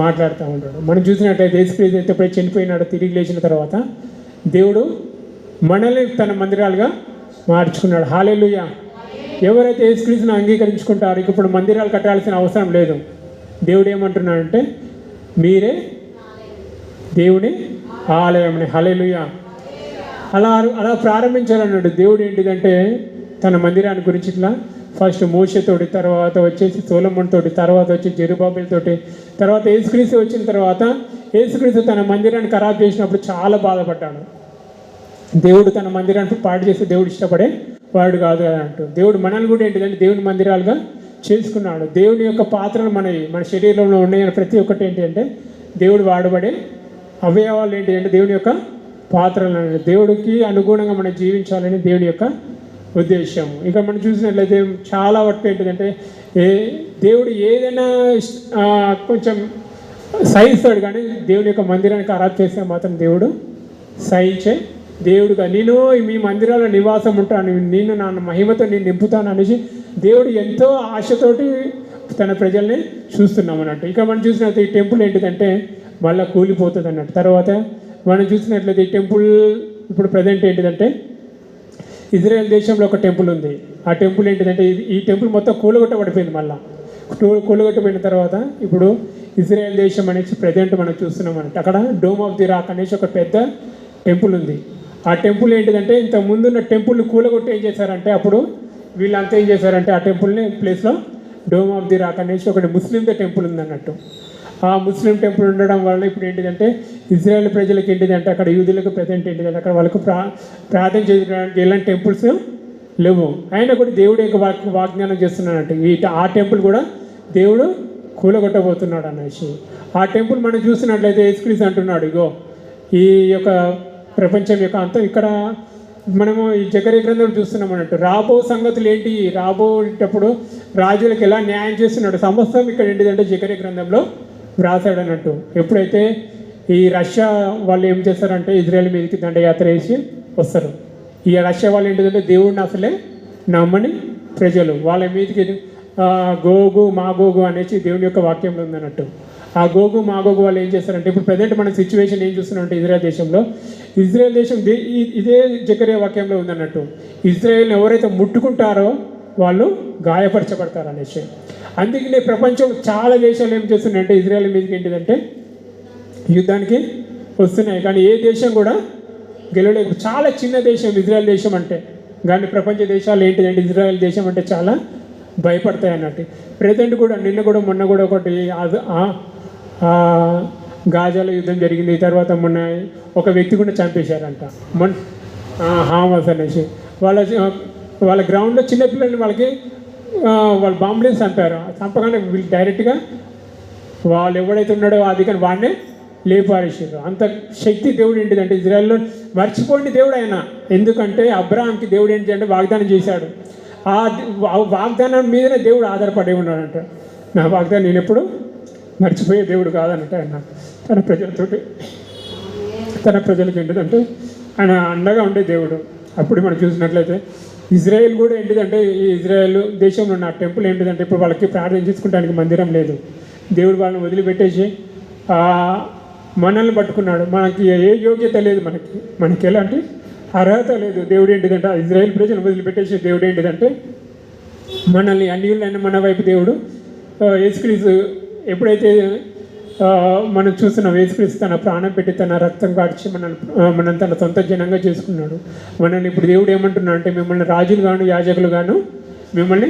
మాట్లాడుతూ ఉంటాడు. మనం చూసినట్లయితే యేసుక్రీస్తు ఎప్పుడైతే చనిపోయినాడో తిరిగి లేచిన తర్వాత దేవుడు మనల్ని తన మందిరాలుగా మార్చుకున్నాడు. హల్లెలూయా. ఎవరైతే యేసుక్రీస్తుని అంగీకరించుకుంటారో ఇప్పుడు మందిరాలు కట్టాల్సిన అవసరం లేదు. దేవుడు ఏమంటున్నాడంటే మీరే దేవుని ఆలయంని. హల్లెలూయా. అలా ప్రారంభించాలన్నాడు. దేవుడు ఏంటిదంటే తన మందిరాన్ని గురించి ఇట్లా ఫస్ట్ మోషేతోటి, తర్వాత వచ్చేసి సొలొమోను తోటి, తర్వాత వచ్చి జెరుబ్బాబెలు తోటి, తర్వాత యేసుక్రీస్తు వచ్చిన తర్వాత యేసుక్రీస్తు తన మందిరాన్ని ఖరాబ్ చేసినప్పుడు చాలా బాధపడ్డాడు. దేవుడు తన మందిరాన్ని పాడు చేస్తే దేవుడు ఇష్టపడే వాడు కాదు కదా అంటూ దేవుడు మనల్ని కూడా ఏంటిదంటే దేవుని మందిరాలుగా చేసుకున్నాడు. దేవుని యొక్క పాత్రలు మన శరీరంలో ఉన్నాయని ప్రతి ఒక్కటి ఏంటంటే దేవుడు వాడబడే అవయవాలు ఏంటంటే దేవుని యొక్క పాత్రలు. దేవుడికి అనుగుణంగా మనం జీవించాలని దేవుని యొక్క ఉద్దేశం. ఇక మనం చూసినట్లయితే చాలా వరకు ఏంటిదంటే దేవుడు ఏదైనా కొంచెం సహిస్తాడు, కానీ దేవుని యొక్క మందిరానికి ఆరాధన చేస్తే మాత్రం దేవుడు సహించే దేవుడుగా నేను మీ మందిరాల నివాసం ఉంటాను, నేను నా మహిమతో నేను నింపుతాను అనేసి దేవుడు ఎంతో ఆశతోటి తన ప్రజల్ని చూస్తున్నాం అన్నట్టు. ఇక మనం చూసినట్లయితే ఈ టెంపుల్ ఏంటిదంటే మళ్ళీ కూలిపోతుంది అన్నట్టు. తర్వాత మనం చూసినట్లయితే ఈ టెంపుల్ ఇప్పుడు ప్రజెంట్ ఏంటిదంటే ఇజ్రాయెల్ దేశంలో ఒక టెంపుల్ ఉంది. ఆ టెంపుల్ ఏంటిదంటే ఈ టెంపుల్ మొత్తం కూలగొట్టబడిపోయింది. మళ్ళీ కూలగొట్టబడిన తర్వాత ఇప్పుడు ఇజ్రాయెల్ దేశం అనేసి ప్రజెంట్ మనం చూస్తున్నాం అన్నట్టు. అక్కడ డోమ్ ఆఫ్ ది రాక్ అనేసి ఒక పెద్ద టెంపుల్ ఉంది. ఆ టెంపుల్ ఏంటిదంటే ఇంత ముందున్న టెంపుల్ని కూలగొట్టి ఏం చేశారంటే అప్పుడు వీళ్ళంతా ఏం చేశారంటే ఆ టెంపుల్ని ప్లేస్లో డోమ్ ఆఫ్ ది రాక్ అనేసి ఒకటి ముస్లిందే టెంపుల్ ఉంది అన్నట్టు. ఆ ముస్లిం టెంపుల్ ఉండడం వల్ల ఇప్పుడు ఏంటిదంటే ఇజ్రాయెల్ ప్రజలకు ఏంటిదంటే అక్కడ యూదులకు ప్రజెంట్ ఏంటిదంటే అక్కడ వాళ్ళకు ప్రార్థన చేయడానికి ఎలాంటి టెంపుల్స్ లేవు. అయినా కూడా దేవుడు యొక్క వాగ్దానం చేస్తున్నాడంటే ఆ టెంపుల్ కూడా దేవుడు కూలగొట్టబోతున్నాడు అనేసి. ఆ టెంపుల్ మనం చూసినట్లయితే యేసుక్రీస్తు అంటున్నాడు ఇగో ఈ యొక్క ప్రపంచం యొక్క అంతం ఇక్కడ మనము ఈ జకర్యా గ్రంథం చూస్తున్నాం అన్నట్టు. రాబో సంగతులు ఏంటి, రాబోయేటప్పుడు రాజులకు ఎలా న్యాయం చేస్తున్నాడు సమస్తం ఇక్కడ ఏంటిదంటే జకర్యా గ్రంథంలో వ్రాసాడు అన్నట్టు. ఎప్పుడైతే ఈ రష్యా వాళ్ళు ఏం చేస్తారంటే ఇజ్రాయెల్ మీదకి దండయాత్ర వేసి వస్తారు. ఈ రష్యా వాళ్ళు ఏంటిదంటే దేవుడిని అసలే నమ్మని ప్రజలు, వాళ్ళ మీదకి గోగు మాగోగు అనేసి దేవుని యొక్క వాక్యంలో ఉందన్నట్టు. ఆ గోగు మాగోగు వాళ్ళు ఏం చేస్తారంటే ఇప్పుడు ప్రజెంట్ మన సిచ్యువేషన్ ఏం చూస్తున్నాం అంటే ఇజ్రాయెల్ దేశంలో, ఇజ్రాయెల్ దేశం ఇదే జకర్యా వాక్యంలో ఉందన్నట్టు. ఇజ్రాయెల్ని ఎవరైతే ముట్టుకుంటారో వాళ్ళు గాయపరచబడతారు అనేసి. అందుకనే ప్రపంచం చాలా దేశాలు ఏం చేస్తున్నాయంటే ఇజ్రాయెల్ మీదకి ఏంటిదంటే యుద్ధానికి వస్తున్నాయి, కానీ ఏ దేశం కూడా గెలవలేదు. చాలా చిన్న దేశం ఇజ్రాయెల్ దేశం అంటే, కానీ ప్రపంచ దేశాలు ఏంటిదంటే ఇజ్రాయెల్ దేశం అంటే చాలా భయపడతాయి అన్నట్టు. ప్రజెంట్ కూడా నిన్న కూడా మొన్న కూడా ఒకటి గాజాలో యుద్ధం జరిగింది. తర్వాత మొన్న ఒక వ్యక్తి కూడా చంపేశారంట హామస్ అనేసి. వాళ్ళ గ్రౌండ్లో చిన్నపిల్లల్ని వాళ్ళు బాంబులేసి చంపారు. చంపగానే వీళ్ళు డైరెక్ట్గా వాళ్ళు ఎవడైతే ఉన్నాడో అది కానీ వాడినే లేపారేసారు. అంత శక్తి దేవుడు ఏంటిదంటే ఇజ్రాయెల్లో మర్చిపోయిన దేవుడు ఆయన. ఎందుకంటే అబ్రహాంకి దేవుడు ఏంటంటే వాగ్దానం చేశాడు. ఆ వాగ్దానం మీదనే దేవుడు ఆధారపడి ఉన్నాడంట. నా వాగ్దానం నేను ఎప్పుడు మర్చిపోయే దేవుడు కాదన్నట్టు ఆయన తన ప్రజలకి ఏంటిదంటే ఆయన అండగా ఉండే దేవుడు. అప్పుడు మనం చూసినట్లయితే ఇజ్రాయెల్ కూడా ఏంటిదంటే ఈ ఇజ్రాయెల్ దేశంలో ఉన్న టెంపుల్ ఏంటిదంటే ఇప్పుడు వాళ్ళకి ప్రార్థన చేసుకోవడానికి మందిరం లేదు. దేవుడు వాళ్ళని వదిలిపెట్టేసి మనల్ని పట్టుకున్నాడు. మనకి ఏ యోగ్యత లేదు, మనకి ఎలాంటి అర్హత లేదు. దేవుడు ఏంటిదంటే ఇజ్రాయెల్ ప్రజలు వదిలిపెట్టేసి దేవుడు ఏంటిదంటే మనల్ని అన్యులైన మన వైపు దేవుడు యేసుక్రీస్తు ఎప్పుడైతే మనం చూస్తున్నాం యేసుక్రీస్తు తన ప్రాణం పెట్టి తన రక్తం కాడ్చి మనం తన సొంత జనంగా చేసుకున్నాడు. మనల్ని ఇప్పుడు దేవుడు ఏమంటున్నాడు అంటే మిమ్మల్ని రాజులు గాను యాజకులు గాను మిమ్మల్ని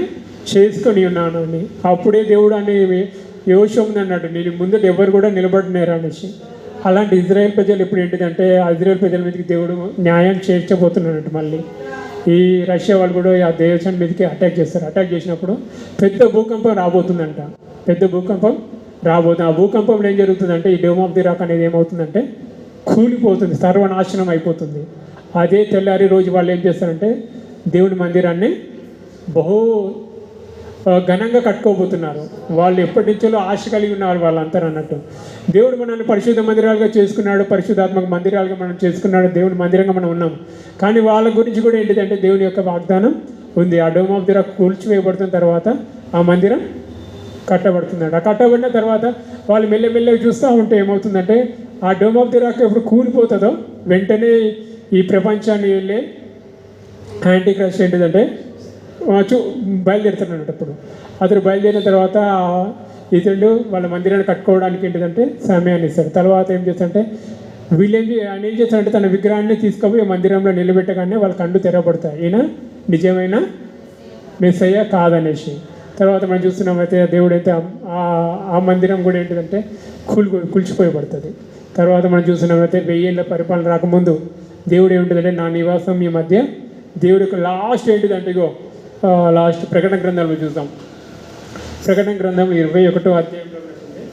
చేసుకొని ఉన్నాను అని. అప్పుడే దేవుడు అని యోషువ అన్నాడు, నేను ముందట ఎవరు కూడా నిలబడినారు అనేసి. అలాంటి ఇజ్రాయెల్ ప్రజలు ఇప్పుడు ఏంటిదంటే ఆ ఇజ్రాయెల్ ప్రజల మీదకి దేవుడు న్యాయం చేర్చబోతున్నాడు. మళ్ళీ ఈ రష్యా వాళ్ళు కూడా ఆ దేశం మీదకి అటాక్ చేస్తారు. అటాక్ చేసినప్పుడు పెద్ద భూకంపం రాబోతుందంట. పెద్ద భూకంపం రాబోతుంది. ఆ భూకంపంలో ఏం జరుగుతుందంటే ఈ డోమ్ ఆఫ్ ది రాక్ అనేది ఏమవుతుందంటే కూలిపోతుంది, సర్వనాశనం అయిపోతుంది. అదే తెల్లారి రోజు వాళ్ళు ఏం చేస్తారంటే దేవుని మందిరాన్ని బహు ఘనంగా కట్టుకోబోతున్నారు. వాళ్ళు ఎప్పటి నుంచో ఆశ కలిగి ఉన్నారు వాళ్ళంతా అన్నట్టు. దేవుడు మనల్ని పరిశుద్ధ మందిరాలుగా చేసుకున్నాడు, పరిశుద్ధాత్మక మందిరాలుగా మనం చేసుకున్నాడు, దేవుని మందిరంగా మనం ఉన్నాం. కానీ వాళ్ళ గురించి కూడా ఏంటిదంటే దేవుని యొక్క వాగ్దానం ఉంది. ఆ డోమ్ ఆఫ్ ది రాక్ కూల్చివేయబడుతున్న తర్వాత ఆ మందిరం కట్టబడుతున్నాడు. ఆ కట్టబడిన తర్వాత వాళ్ళు మెల్లమెల్లగా చూస్తూ ఉంటే ఏమవుతుందంటే ఆ డోమ్ ఆఫ్ ది రాక్ ఎప్పుడు కూలిపోతుందో వెంటనే ఈ ప్రపంచాన్ని వెళ్ళే యాంటీ క్రైస్ట్ ఏంటిదంటే బయలుదేరుతున్నాడు. అతను బయలుదేరిన తర్వాత ఇతడు వాళ్ళ మందిరాన్ని కట్టుకోవడానికి ఏంటిదంటే సమయాన్ని ఇస్తాడు. తర్వాత ఏం చేస్తాడంటే ఆయన ఏం చేస్తాడంటే తన విగ్రహాన్ని తీసుకుపోయి మందిరంలో నిలబెట్టగానే వాళ్ళ కళ్ళు తెరవబడతాయి, ఈయన నిజమైన మెస్సయ్య కాదనేసి. తర్వాత మనం చూస్తున్నామైతే దేవుడు అయితే ఆ మందిరం కూడా ఏంటిదంటే కూల్చిపోయబడుతుంది. తర్వాత మనం చూస్తున్నామైతే 1000 ఏళ్ళ పరిపాలన రాకముందు దేవుడు ఏమిటంటే నా నివాసం మీ మధ్య. దేవుడి యొక్క లాస్ట్ ఏంటిదంటే ఇగో లాస్ట్ ప్రకటన గ్రంథంలో చూద్దాం. ప్రకటన గ్రంథం 21వ అధ్యాయంలో ఉంటుంది.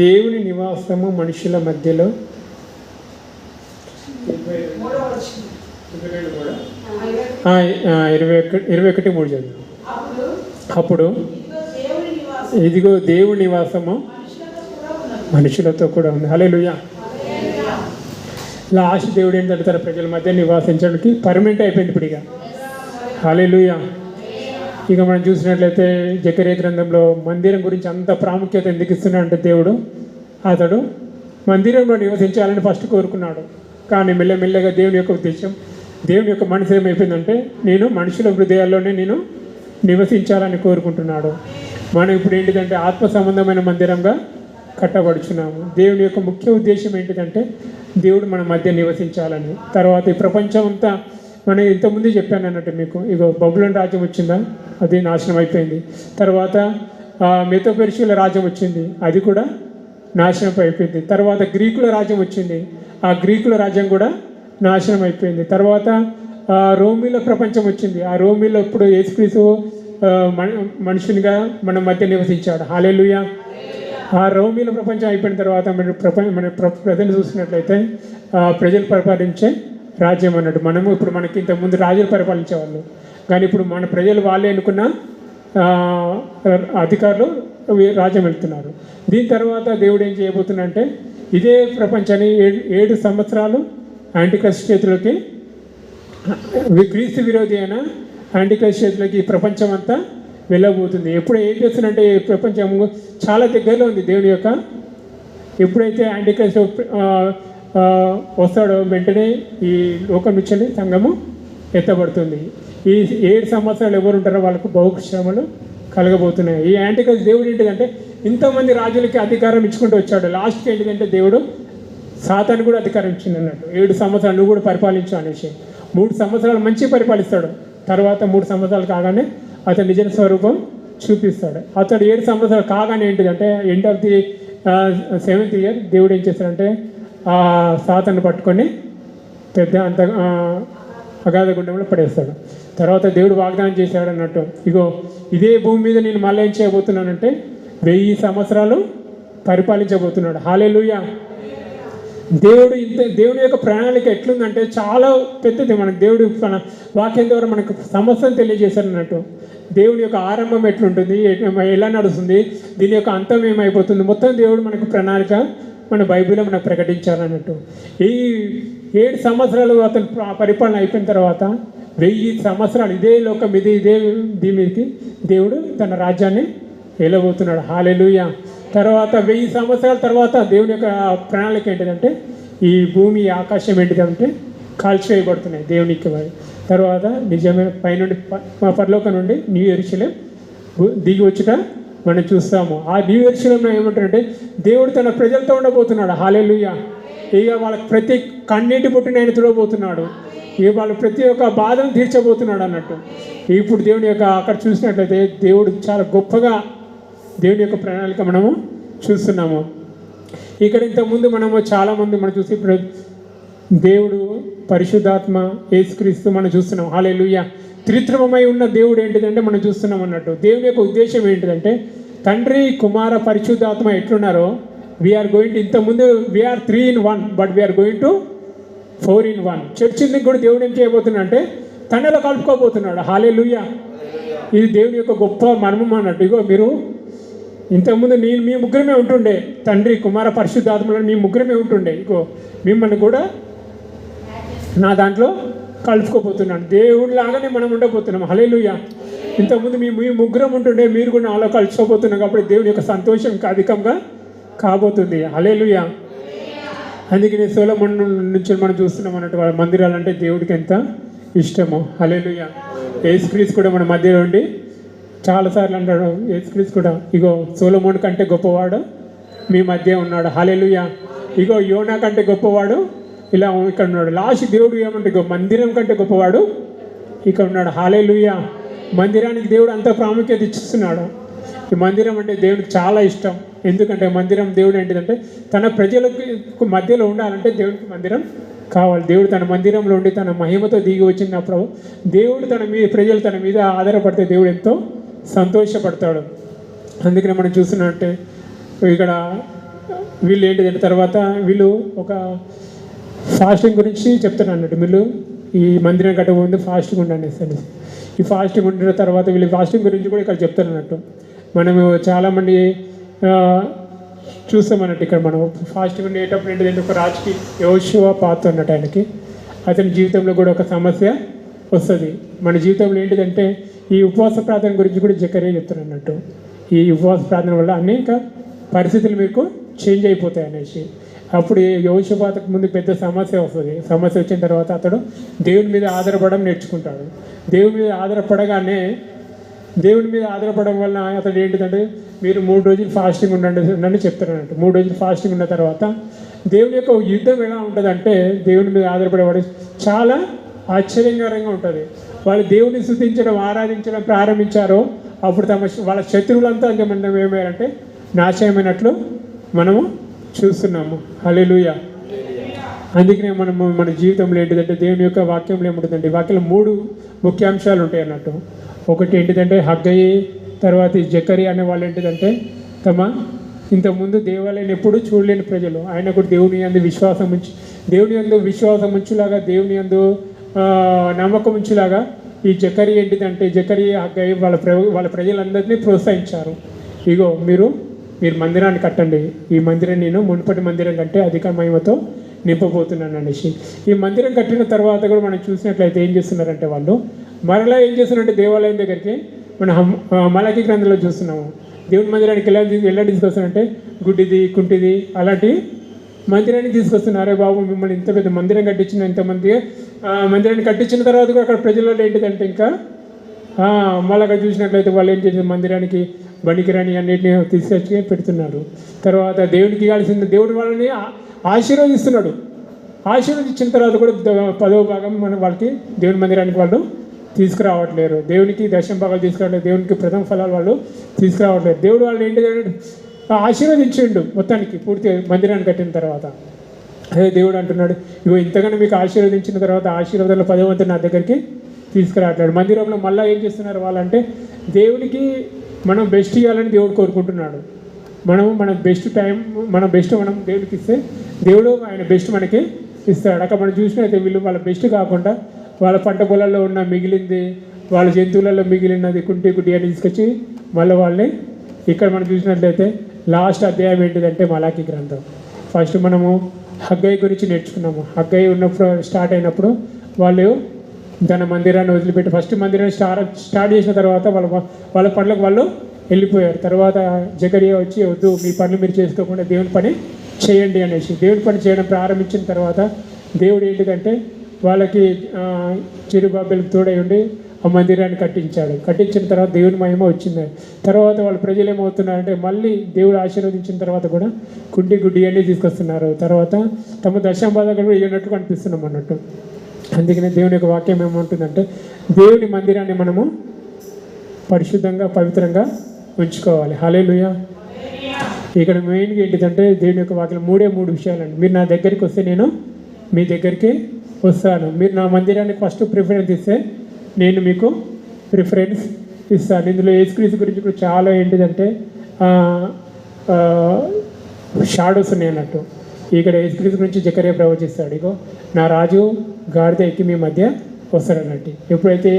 దేవుని నివాసము మనుషుల మధ్యలో 21:3 చదువు. అప్పుడు ఇదిగో దేవుని నివాసము మనుషులతో కూడా ఉంది. హల్లెలూయా. లాస్ట్ దేవుడు ఏంటంటే తన ప్రజల మధ్య నివాసించడానికి పర్మనెంట్ అయిపోయింది ఇప్పుడు ఇక. హల్లెలూయా. ఇక మనం చూసినట్లయితే జకర్యా గ్రంథంలో మందిరం గురించి అంత ప్రాముఖ్యత ఎందుకు ఇస్తున్నాడంటే దేవుడు అతడు మందిరంలో నివసించాలని ఫస్ట్ కోరుకున్నాడు. కానీ మెల్లమెల్లగా దేవుని యొక్క ఉద్దేశం, దేవుని యొక్క మనసు ఏమైపోయిందంటే నేను మనుషుల హృదయాల్లోనే నేను నివసించాలని కోరుకుంటున్నాడు. మనం ఇప్పుడు ఏంటిదంటే ఆత్మ సంబంధమైన మందిరంగా కట్టబడుచున్నాము. దేవుని యొక్క ముఖ్య ఉద్దేశం ఏంటిదంటే దేవుడు మన మధ్య నివసించాలని. తర్వాత ఈ ప్రపంచం అంతా మనం ఇంతకుముందు చెప్పాను అన్నట్టు మీకు, ఇగో బబులోను రాజ్యం వచ్చిందా, అది నాశనం అయిపోయింది. తర్వాత మెదో పెర్షియాల రాజ్యం వచ్చింది, అది కూడా నాశనం అయిపోయింది. తర్వాత గ్రీకుల రాజ్యం వచ్చింది, ఆ గ్రీకుల రాజ్యం కూడా నాశనం అయిపోయింది. తర్వాత రోమిల ప్రపంచం వచ్చింది, ఆ రోమిలో ఇప్పుడు యేసుక్రీస్తు మనుషునిగా మన మధ్య నివసించాడు. హల్లెలూయా. ఆ రోమీల ప్రపంచం అయిపోయిన తర్వాత మన ప్రజలు చూసినట్లయితే ప్రజలు పరిపాలించే రాజ్యం అన్నట్టు. మనము ఇప్పుడు మనకి ఇంతకుముందు రాజులు పరిపాలించేవాళ్ళు, కానీ ఇప్పుడు మన ప్రజలు వాళ్ళే అనుకున్న అధికారులు రాజ్యం వెళ్తున్నారు. దీని తర్వాత దేవుడు ఏం చేయబోతున్నాడంటే ఇదే ప్రపంచాన్ని 7 సంవత్సరాలు యాంటిక్రైస్ట్ చేతులకి, క్రీస్తు విరోధి అయిన యాంటిక్రైస్ట్ చేతులకి ప్రపంచం అంతా వెళ్ళబోతుంది. ఎప్పుడు ఏం చేస్తుందంటే ఈ ప్రపంచం చాలా దగ్గరలో ఉంది దేవుని యొక్క. ఎప్పుడైతే యాంటిక్రైస్ట్ వస్తాడో వెంటనే ఈ లోకం నుంచి సంఘము ఎత్తబడుతుంది. ఈ 7 సంవత్సరాలు ఎవరు ఉంటారో వాళ్ళకు బహుశ్రమలు కలగబోతున్నాయి. ఈ యాంటిక్రైస్ట్ దేవుడు ఏంటిదంటే ఇంతమంది రాజులకి అధికారం ఇచ్చుకుంటూ వచ్చాడు. లాస్ట్కి ఏంటిదంటే దేవుడు సాతాను కూడా అధికారం ఇచ్చింది అన్నట్టు. 7 సంవత్సరాలు నువ్వు కూడా పరిపాలించు అనేసి. 3 సంవత్సరాలు మంచి పరిపాలిస్తాడు, తర్వాత 3 సంవత్సరాలు కాగానే అతని నిజ స్వరూపం చూపిస్తాడు. అతడు 7 సంవత్సరాలు కాగానే ఏంటిదంటే end of the 7th year దేవుడు ఏం చేస్తాడంటే ఆ సాతాను పట్టుకొని పెద్ద అంత అగాధ గుండంలో పడేస్తాడు. తర్వాత దేవుడు వాగ్దానం చేశాడు అన్నట్టు, ఇగో ఇదే భూమి మీద నేను మళ్ళీ ఏం చేయబోతున్నానంటే 1000 సంవత్సరాలు పరిపాలించబోతున్నాడు. హల్లెలూయా. దేవుడి యొక్క ప్రణాళిక ఎట్లుందంటే చాలా పెద్దది. మనకు దేవుడు మన వాక్యం ద్వారా మనకు సమస్యను తెలియజేశారు అన్నట్టు. దేవుని యొక్క ఆరంభం ఎట్లుంటుంది, ఎలా నడుస్తుంది, దీని యొక్క అంతం ఏమైపోతుంది, మొత్తం దేవుడు మనకు ప్రణాళిక మన బైబిల్లో మనకు ప్రకటించాలన్నట్టు. ఈ 7 సంవత్సరాలు అతను పరిపాలన అయిపోయిన తర్వాత 1000 సంవత్సరాలు ఇదే లోకం ఇదే దీని మీదకి దేవుడు తన రాజ్యాన్ని వెళ్ళబోతున్నాడు. హల్లెలూయా. తర్వాత 1000 సంవత్సరాల తర్వాత దేవుని యొక్క ప్రణాళిక ఏంటిదంటే ఈ భూమి ఆకాశం ఏంటిదంటే కాల్చివేయబడుతున్నాయి దేవునికి. తర్వాత నిజమైన పైనుండి పరలోకం నుండి న్యూ యెరూషలేం దిగి వచ్చుట మనం చూస్తాము. ఆ న్యూ యెరూషలేంలో ఏమంటారంటే దేవుడు తన ప్రజలతో ఉండబోతున్నాడు. హల్లెలూయా. ఇక వాళ్ళకి ప్రతి కన్నీటి పుట్టిన ఆయన చూడబోతున్నాడు. ఇక వాళ్ళు ప్రతి ఒక్క బాధను తీర్చబోతున్నాడు అన్నట్టు. ఇప్పుడు దేవుని యొక్క అక్కడ చూసినట్లయితే దేవుడు చాలా గొప్పగా దేవుని యొక్క ప్రణాళిక మనము చూస్తున్నాము. ఇక్కడ ఇంతకుముందు మనము చాలామంది మనం చూసి ఇప్పుడు దేవుడు పరిశుద్ధాత్మ యేసుక్రీస్తు మనం చూస్తున్నాం. హల్లెలూయా. త్రిత్వమై ఉన్న దేవుడు ఏంటిదంటే మనం చూస్తున్నాం అన్నట్టు. దేవుని యొక్క ఉద్దేశం ఏంటిదంటే తండ్రి కుమార పరిశుద్ధాత్మ ఎట్లున్నారో వీఆర్ గోయింగ్ టు, ఇంతకుముందు we are 3 in 1 but we are going to 4 in 1. చర్చిని కూడా దేవుడు ఏం చేయబోతున్నా అంటే తనలో కలుపుకోబోతున్నాడు. హల్లెలూయా. ఇది దేవుని యొక్క గొప్ప మర్మం అన్నట్టు. ఇగో మీరు ఇంతకుముందు నేను మీ ముగ్గురమే ఉంటుండే, తండ్రి కుమార పరిశుద్ధాత్మలో మీ ముగ్గురమే ఉంటుండే, ఇగో మిమ్మల్ని కూడా నా దాంట్లో కలుపుకోబోతున్నాను. దేవుడి లాగానే మనం ఉండబోతున్నాం. హల్లెలూయా. ఇంతకుముందు మీ ముగ్గురం ఉంటుండే, మీరు కూడా నాలో కలుసుకోబోతున్నాం. కాబట్టి దేవుని యొక్క సంతోషం ఇంకా అధికంగా కాబోతుంది. హల్లెలూయా. అందుకని సొలొమోను నుంచి మనం చూస్తున్నాం అన్నట్టు వాళ్ళ మందిరాలు అంటే దేవుడికి ఎంత ఇష్టమో. హల్లెలూయా. యేసుక్రీస్తు కూడా మన మధ్యలో ఉండి చాలాసార్లు అంటాడు, యేసుక్రీస్తు కూడా ఇగో సొలొమోను కంటే గొప్పవాడు మీ మధ్య ఉన్నాడు. హల్లెలూయా. ఇగో యోనా కంటే గొప్పవాడు ఇలా ఇక్కడ ఉన్నాడు. లాస్ట్ దేవుడు ఏమంటే ఇగో మందిరం కంటే గొప్పవాడు ఇక్కడ ఉన్నాడు. హల్లెలూయా. మందిరానికి దేవుడు అంత ప్రాముఖ్యత ఇచ్చిస్తున్నాడు. ఈ మందిరం అంటే దేవుడికి చాలా ఇష్టం. ఎందుకంటే మందిరం దేవుడు ఏంటిదంటే తన ప్రజలకు మధ్యలో ఉండాలంటే దేవుడికి మందిరం కావాలి. దేవుడు తన మందిరంలో ఉండి తన మహిమతో దిగి వచ్చినప్పుడు దేవుడు ప్రజలు తన మీద ఆధారపడితే దేవుడు ఎంతో సంతోషపడతాడు. అందుకనే మనం చూస్తున్నట్టే ఇక్కడ వీళ్ళు ఏంటిదంటే తర్వాత వీళ్ళు ఒక ఫాస్టింగ్ గురించి చెప్తారు అన్నట్టు. వీళ్ళు ఈ మందిరం కట్టకముందు ఫాస్టింగ్ ఉండండి. ఈ ఫాస్టింగ్ ఉండిన తర్వాత వీళ్ళు ఫాస్టింగ్ గురించి కూడా ఇక్కడ చెప్తారు అన్నట్టు. మనము చాలామంది చూస్తాం అన్నట్టు. ఇక్కడ మనం ఫాస్టింగ్ ఉండేటప్పుడు ఏంటంటే ఒక రాజుకి యోషువ పాత్ర అన్నట్టు ఆయనకి అతని జీవితంలో కూడా ఒక సమస్య వస్తుంది. మన జీవితంలో ఏంటిదంటే ఈ ఉపవాస ప్రార్థన గురించి కూడా జకరియా చెప్తారు అన్నట్టు. ఈ ఉపవాస ప్రార్థన వల్ల అనేక పరిస్థితులు మీకు చేంజ్ అయిపోతాయి అనేసి. అప్పుడు యోషుపాతకు ముందు పెద్ద సమస్య వస్తుంది. సమస్య వచ్చిన తర్వాత అతడు దేవుని మీద ఆధారపడడం నేర్చుకుంటాడు. దేవుని మీద ఆధారపడడం వల్ల అతడు ఏంటిదంటే మీరు 3 రోజులు ఫాస్టింగ్ ఉండండి చెప్తారు అన్నట్టు. 3 రోజులు ఫాస్టింగ్ ఉన్న తర్వాత దేవుని యొక్క యుద్ధం ఎలా ఉంటుందంటే దేవుని మీద ఆధారపడేవాడు చాలా ఆశ్చర్యకరంగా ఉంటుంది. వాళ్ళు దేవుని స్తుతించడం ఆరాధించడం ప్రారంభించారో అప్పుడు వాళ్ళ శత్రువులంతా ఏమయ్యారంటే నాశనమైనట్లు మనము చూస్తున్నాము. హల్లెలూయా. అందుకనే మన జీవితంలో ఏంటిదంటే దేవుని యొక్క వాక్యంలో ఏముంటుందంటే ఈ వాక్యంలో 3 ముఖ్యాంశాలు ఉంటాయి అన్నట్టు. ఒకటి ఏంటిదంటే హగ్గయి, తర్వాత ఈ జకరి అనే వాళ్ళు ఏంటిదంటే ఇంతకుముందు దేవాలయాన్ని ఎప్పుడూ చూడలేని ప్రజలు, ఆయన కూడా దేవుని యందు విశ్వాసం ఉంచులాగా, దేవుని యందు నమ్మకం ఉంచులాగా ఈ జకరి ఏంటిదంటే జకరి హగ్గయి వాళ్ళ ప్రజలందరినీ ప్రోత్సహించారు. ఇగో మీరు మందిరాన్ని కట్టండి, ఈ మందిరం నేను మునుపటి మందిరం కంటే అధిక మహిమతో నింపబోతున్నాను అనేసి. ఈ మందిరం కట్టిన తర్వాత కూడా మనం చూసినట్లయితే ఏం చేస్తున్నారంటే వాళ్ళు మరలా ఏం చేస్తున్నారంటే దేవాలయం దగ్గరికి మన మలాకి గ్రంథంలో చూస్తున్నాము. దేవుని మందిరానికి ఎలా తీసుకొస్తున్నారంటే గుడ్డిది, కుంటిది అలాంటి మందిరాన్ని తీసుకొస్తున్నారు. బాబు మిమ్మల్ని ఇంత పెద్ద మందిరం కట్టించిన ఇంతమంది మందిరాన్ని కట్టించిన తర్వాత కూడా అక్కడ ప్రజలలో ఏంటిదంటే ఇంకా మళ్ళా చూసినట్లయితే వాళ్ళు ఏం చేసిన మందిరానికి బణికిరాని అన్నిటిని తీసుకొచ్చి పెడుతున్నారు. తర్వాత దేవునికి ఇవ్వాల్సింది దేవుడు వాళ్ళని ఆశీర్వదిస్తున్నాడు. ఆశీర్వదించిన తర్వాత కూడా 10వ భాగం వాళ్ళకి దేవుని మందిరానికి వాళ్ళు తీసుకురావట్లేరు. దేవునికి దశమ భాగాలు తీసుకురావట్లేదు, దేవునికి ప్రథమ ఫలాలు వాళ్ళు తీసుకురావట్లేదు. దేవుడు వాళ్ళు ఏంటి ఆశీర్వదించిండు మొత్తానికి పూర్తి మందిరాన్ని కట్టిన తర్వాత. అదే దేవుడు అంటున్నాడు, ఇగో ఇంతగానో మీకు ఆశీర్వదించిన తర్వాత ఆశీర్వాదాలు 10వ వంతు నా దగ్గరికి తీసుకురావట్లేదు. మందిరంలో మళ్ళీ ఏం చేస్తున్నారు వాళ్ళంటే దేవునికి మనం బెస్ట్ ఇవ్వాలని దేవుడు కోరుకుంటున్నాడు. మన బెస్ట్ మనం దేవుడికి ఇస్తే దేవుడు ఆయన బెస్ట్ మనకి ఇస్తాడు. అక్కడ మనం చూసినట్లయితే వీళ్ళు వాళ్ళ బెస్ట్ కాకుండా వాళ్ళ పంట పొలాల్లో ఉన్న మిగిలింది, వాళ్ళ జంతువులలో మిగిలినది గుడ్డి అని తీసుకొచ్చి మళ్ళీ వాళ్ళని ఇక్కడ మనం చూసినట్లయితే లాస్ట్ అధ్యాయం ఏంటిదంటే మలాకి గ్రంథం. ఫస్ట్ మనము హగ్గయి గురించి నేర్చుకున్నాము. హగ్గయి ఉన్నప్పుడు స్టార్ట్ అయినప్పుడు వాళ్ళు తన మందిరాన్ని వదిలిపెట్టి ఫస్ట్ మందిరాన్ని స్టార్ట్ చేసిన తర్వాత వాళ్ళ పనులకు వాళ్ళు వెళ్ళిపోయారు. తర్వాత జకరియా వచ్చి వద్దు, మీ పనులు మీరు చేసుకోకుండా దేవుని పని చేయండి అనేసి దేవుని పని చేయడం ప్రారంభించిన తర్వాత దేవుడు ఏంటిదంటే వాళ్ళకి చెరుబాబెలకు తోడై ఉండి ఆ మందిరాన్ని కట్టించాడు. కట్టించిన తర్వాత దేవుని మహిమ వచ్చింది. తర్వాత వాళ్ళ ప్రజలు ఏమవుతున్నారంటే మళ్ళీ దేవుడు ఆశీర్వదించిన తర్వాత కూడా గుడ్డి అన్నీ తీసుకొస్తున్నారు. తర్వాత తమ దశాంబాధలు కూడా ఇవ్వనట్టు కనిపిస్తున్నాం అన్నట్టు. అందుకనే దేవుని యొక్క వాక్యం ఏమంటుందంటే దేవుని మందిరాన్ని మనము పరిశుద్ధంగా పవిత్రంగా ఉంచుకోవాలి. హల్లెలూయా. ఇక్కడ మెయిన్గా ఏంటిదంటే దేవుని యొక్క వాక్యం 3 విషయాలండి. మీరు నా దగ్గరికి వస్తే నేను మీ దగ్గరికి వస్తాను. మీరు నా మందిరానికి ఫస్ట్ ప్రిఫరెన్స్ ఇస్తే నేను మీకు ప్రిఫరెన్స్ ఇస్తాను. ఇందులో యేసుక్రీస్తు గురించి కూడా చాలా ఏంటిదంటే షాడోస్ ఉన్నాయి అన్నట్టు. ఇక్కడ యేసుక్రీస్తు గురించి జకరియా ప్రవచిస్తాడు, ఇగో నా రాజు గాడిద ఎక్కి మీ మధ్య వస్తాడు అన్నట్టు. ఎప్పుడైతే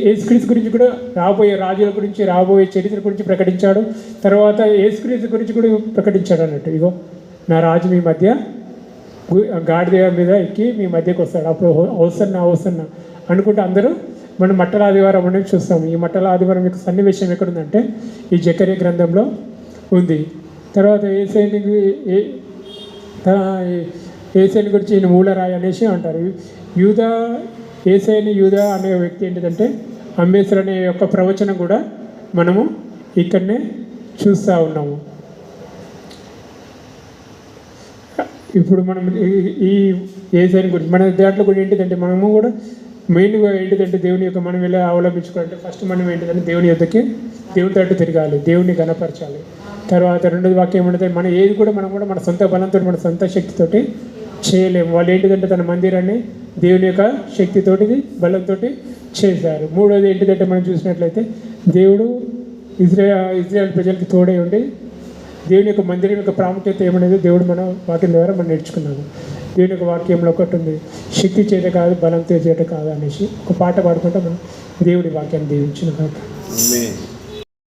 యేసుక్రీస్తు గురించి కూడా రాబోయే రాజుల గురించి రాబోయే చరిత్ర గురించి ప్రకటించాడు. తర్వాత యేసుక్రీస్తు గురించి కూడా ప్రకటించాడు అన్నట్టు. ఇగో నా రాజు మీ మధ్య గాడిద మీద ఎక్కి మీ మధ్యకి వస్తాడు. అప్పుడు అవసన్న అనుకుంటే అందరూ మనం మట్టల ఆదివారం అనేది చూస్తాము. ఈ మట్టల ఆదివారం యొక్క సన్నివేశం ఎక్కడుందంటే ఈ జకరియా గ్రంథంలో ఉంది. తర్వాత ఏసైని గురించి ఈయన మూలరాయి అనేసి అంటారు. యూదా అనే వ్యక్తి ఏంటిదంటే అంబేద్కర్ అనే యొక్క ప్రవచనం కూడా మనము ఇక్కడనే చూస్తూ ఉన్నాము. ఇప్పుడు మనం ఈ ఏసైని గురించి మన దాంట్లో కూడా ఏంటిదంటే మనము కూడా మెయిన్గా ఏంటిదంటే దేవుని యొక్క మనం ఎలా అవలంబించుకోవాలంటే ఫస్ట్ మనం ఏంటిదంటే దేవుని యొద్దకి దేవుని తట్టు తిరగాలి, దేవుని గణపరచాలి. తర్వాత రెండోది వాక్యం ఏమంటే మనం ఏది కూడా మనం కూడా మన సొంత బలంతో మన సొంత శక్తితోటి చేయలేము. వాళ్ళు ఏంటిదంటే తన మందిరాన్ని దేవుని యొక్క శక్తితోటి బలంతో చేశారు. మూడోది ఏంటిదంటే మనం చూసినట్లయితే దేవుడు ఇజ్రాయెల్ ప్రజలకి తోడై ఉండి దేవుని యొక్క మందిరం యొక్క ప్రాముఖ్యత ఏమనేది దేవుడు మన వాక్యం ద్వారా మనం నేర్చుకున్నాము. దేవుని యొక్క వాక్యంలో ఒకటి ఉంది, శక్తి చేత కాదు బలంతో చేత కాదు అనేసి ఒక పాట పాడుకుంటే మనం దేవుడి వాక్యాన్ని దీవించిన కాదు.